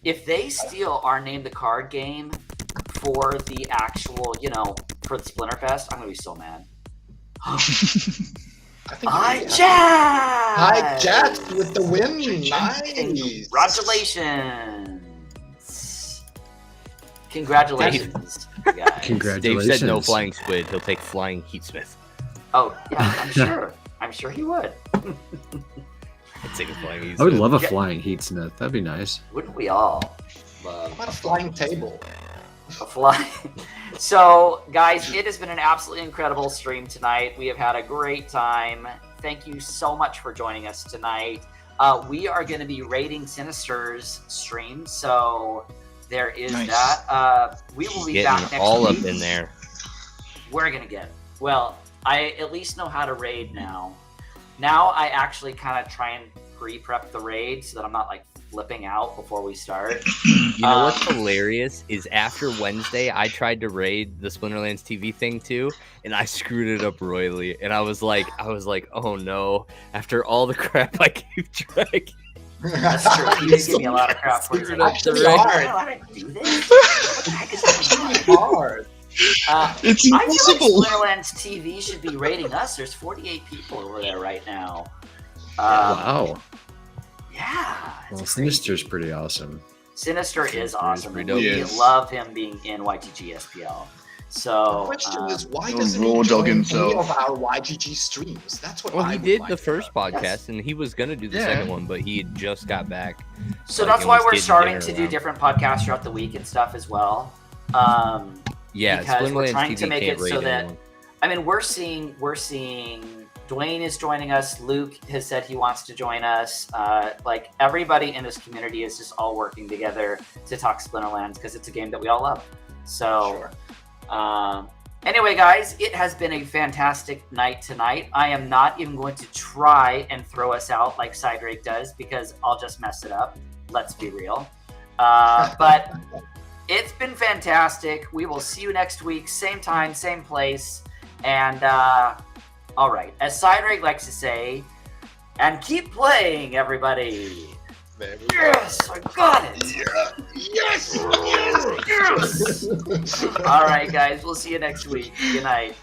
If they steal our Name the Card game for the actual, for the Splinterfest, I'm going to be so mad. I think Hi, Jack. Jack! Hi, Jack with the win. Nice. Congratulations, guys. Congratulations. Dave said no flying squid. He'll take flying heatsmith. Oh, yeah, I'm sure. I'm sure he would. I'd take a flying heatsmith. I would love a Yeah. flying heatsmith. That'd be nice. Wouldn't we all How love about a flying table? a fly? So, guys, it has been an absolutely incredible stream tonight. We have had a great time. Thank you so much for joining us tonight. We are going to be rating Sinister's stream, so there is Nice. that. We will be back Getting next all week. up in there. We're going to get it. Well, I at least know how to raid now. Now I actually kind of try and pre-prep the raid so that I'm not like flipping out before we start. You know what's hilarious is after Wednesday, I tried to raid the Splinterlands TV thing too, and I screwed it up royally. And I was like, oh no! After all the crap I gave Drake, That's true. You did give me a lot of crap for Screwed it. up Actually the raid. hard. How do I do this? What the heck is this? Hard. it's I feel impossible. like Splinterlands TV should be rating us. There's 48 people over there right now. Wow. Yeah. it's Well, crazy. Sinister's pretty awesome. Sinister is awesome. pretty And we dope. Yes. love him being in YGG SPL. So The question is, why He'll doesn't raw he dog join any himself. of our YGG streams? That's what Well, I he would did like the to first know. podcast, and he was gonna do the Yeah. second one, but he had just got back. So like, that's and why was we're getting starting dinner to do around. different podcasts throughout the week and stuff as well. Yeah, because we're Splinterlands trying TV to make can't it so rate that anyone. I mean we're seeing Dwayne is joining us. Luke has said he wants to join us. Like everybody in this community is just all working together to talk Splinterlands because it's a game that we all love. So, anyway, guys, it has been a fantastic night tonight. I am not even going to try and throw us out like Sidrake does because I'll just mess it up. Let's be real. But it's been fantastic. We will see you next week, same time, same place. And all right, as Sidrake likes to say, and keep playing, everybody. There we Yes, I got it. Yes! Yes. All right, guys, we'll see you next week. Good night.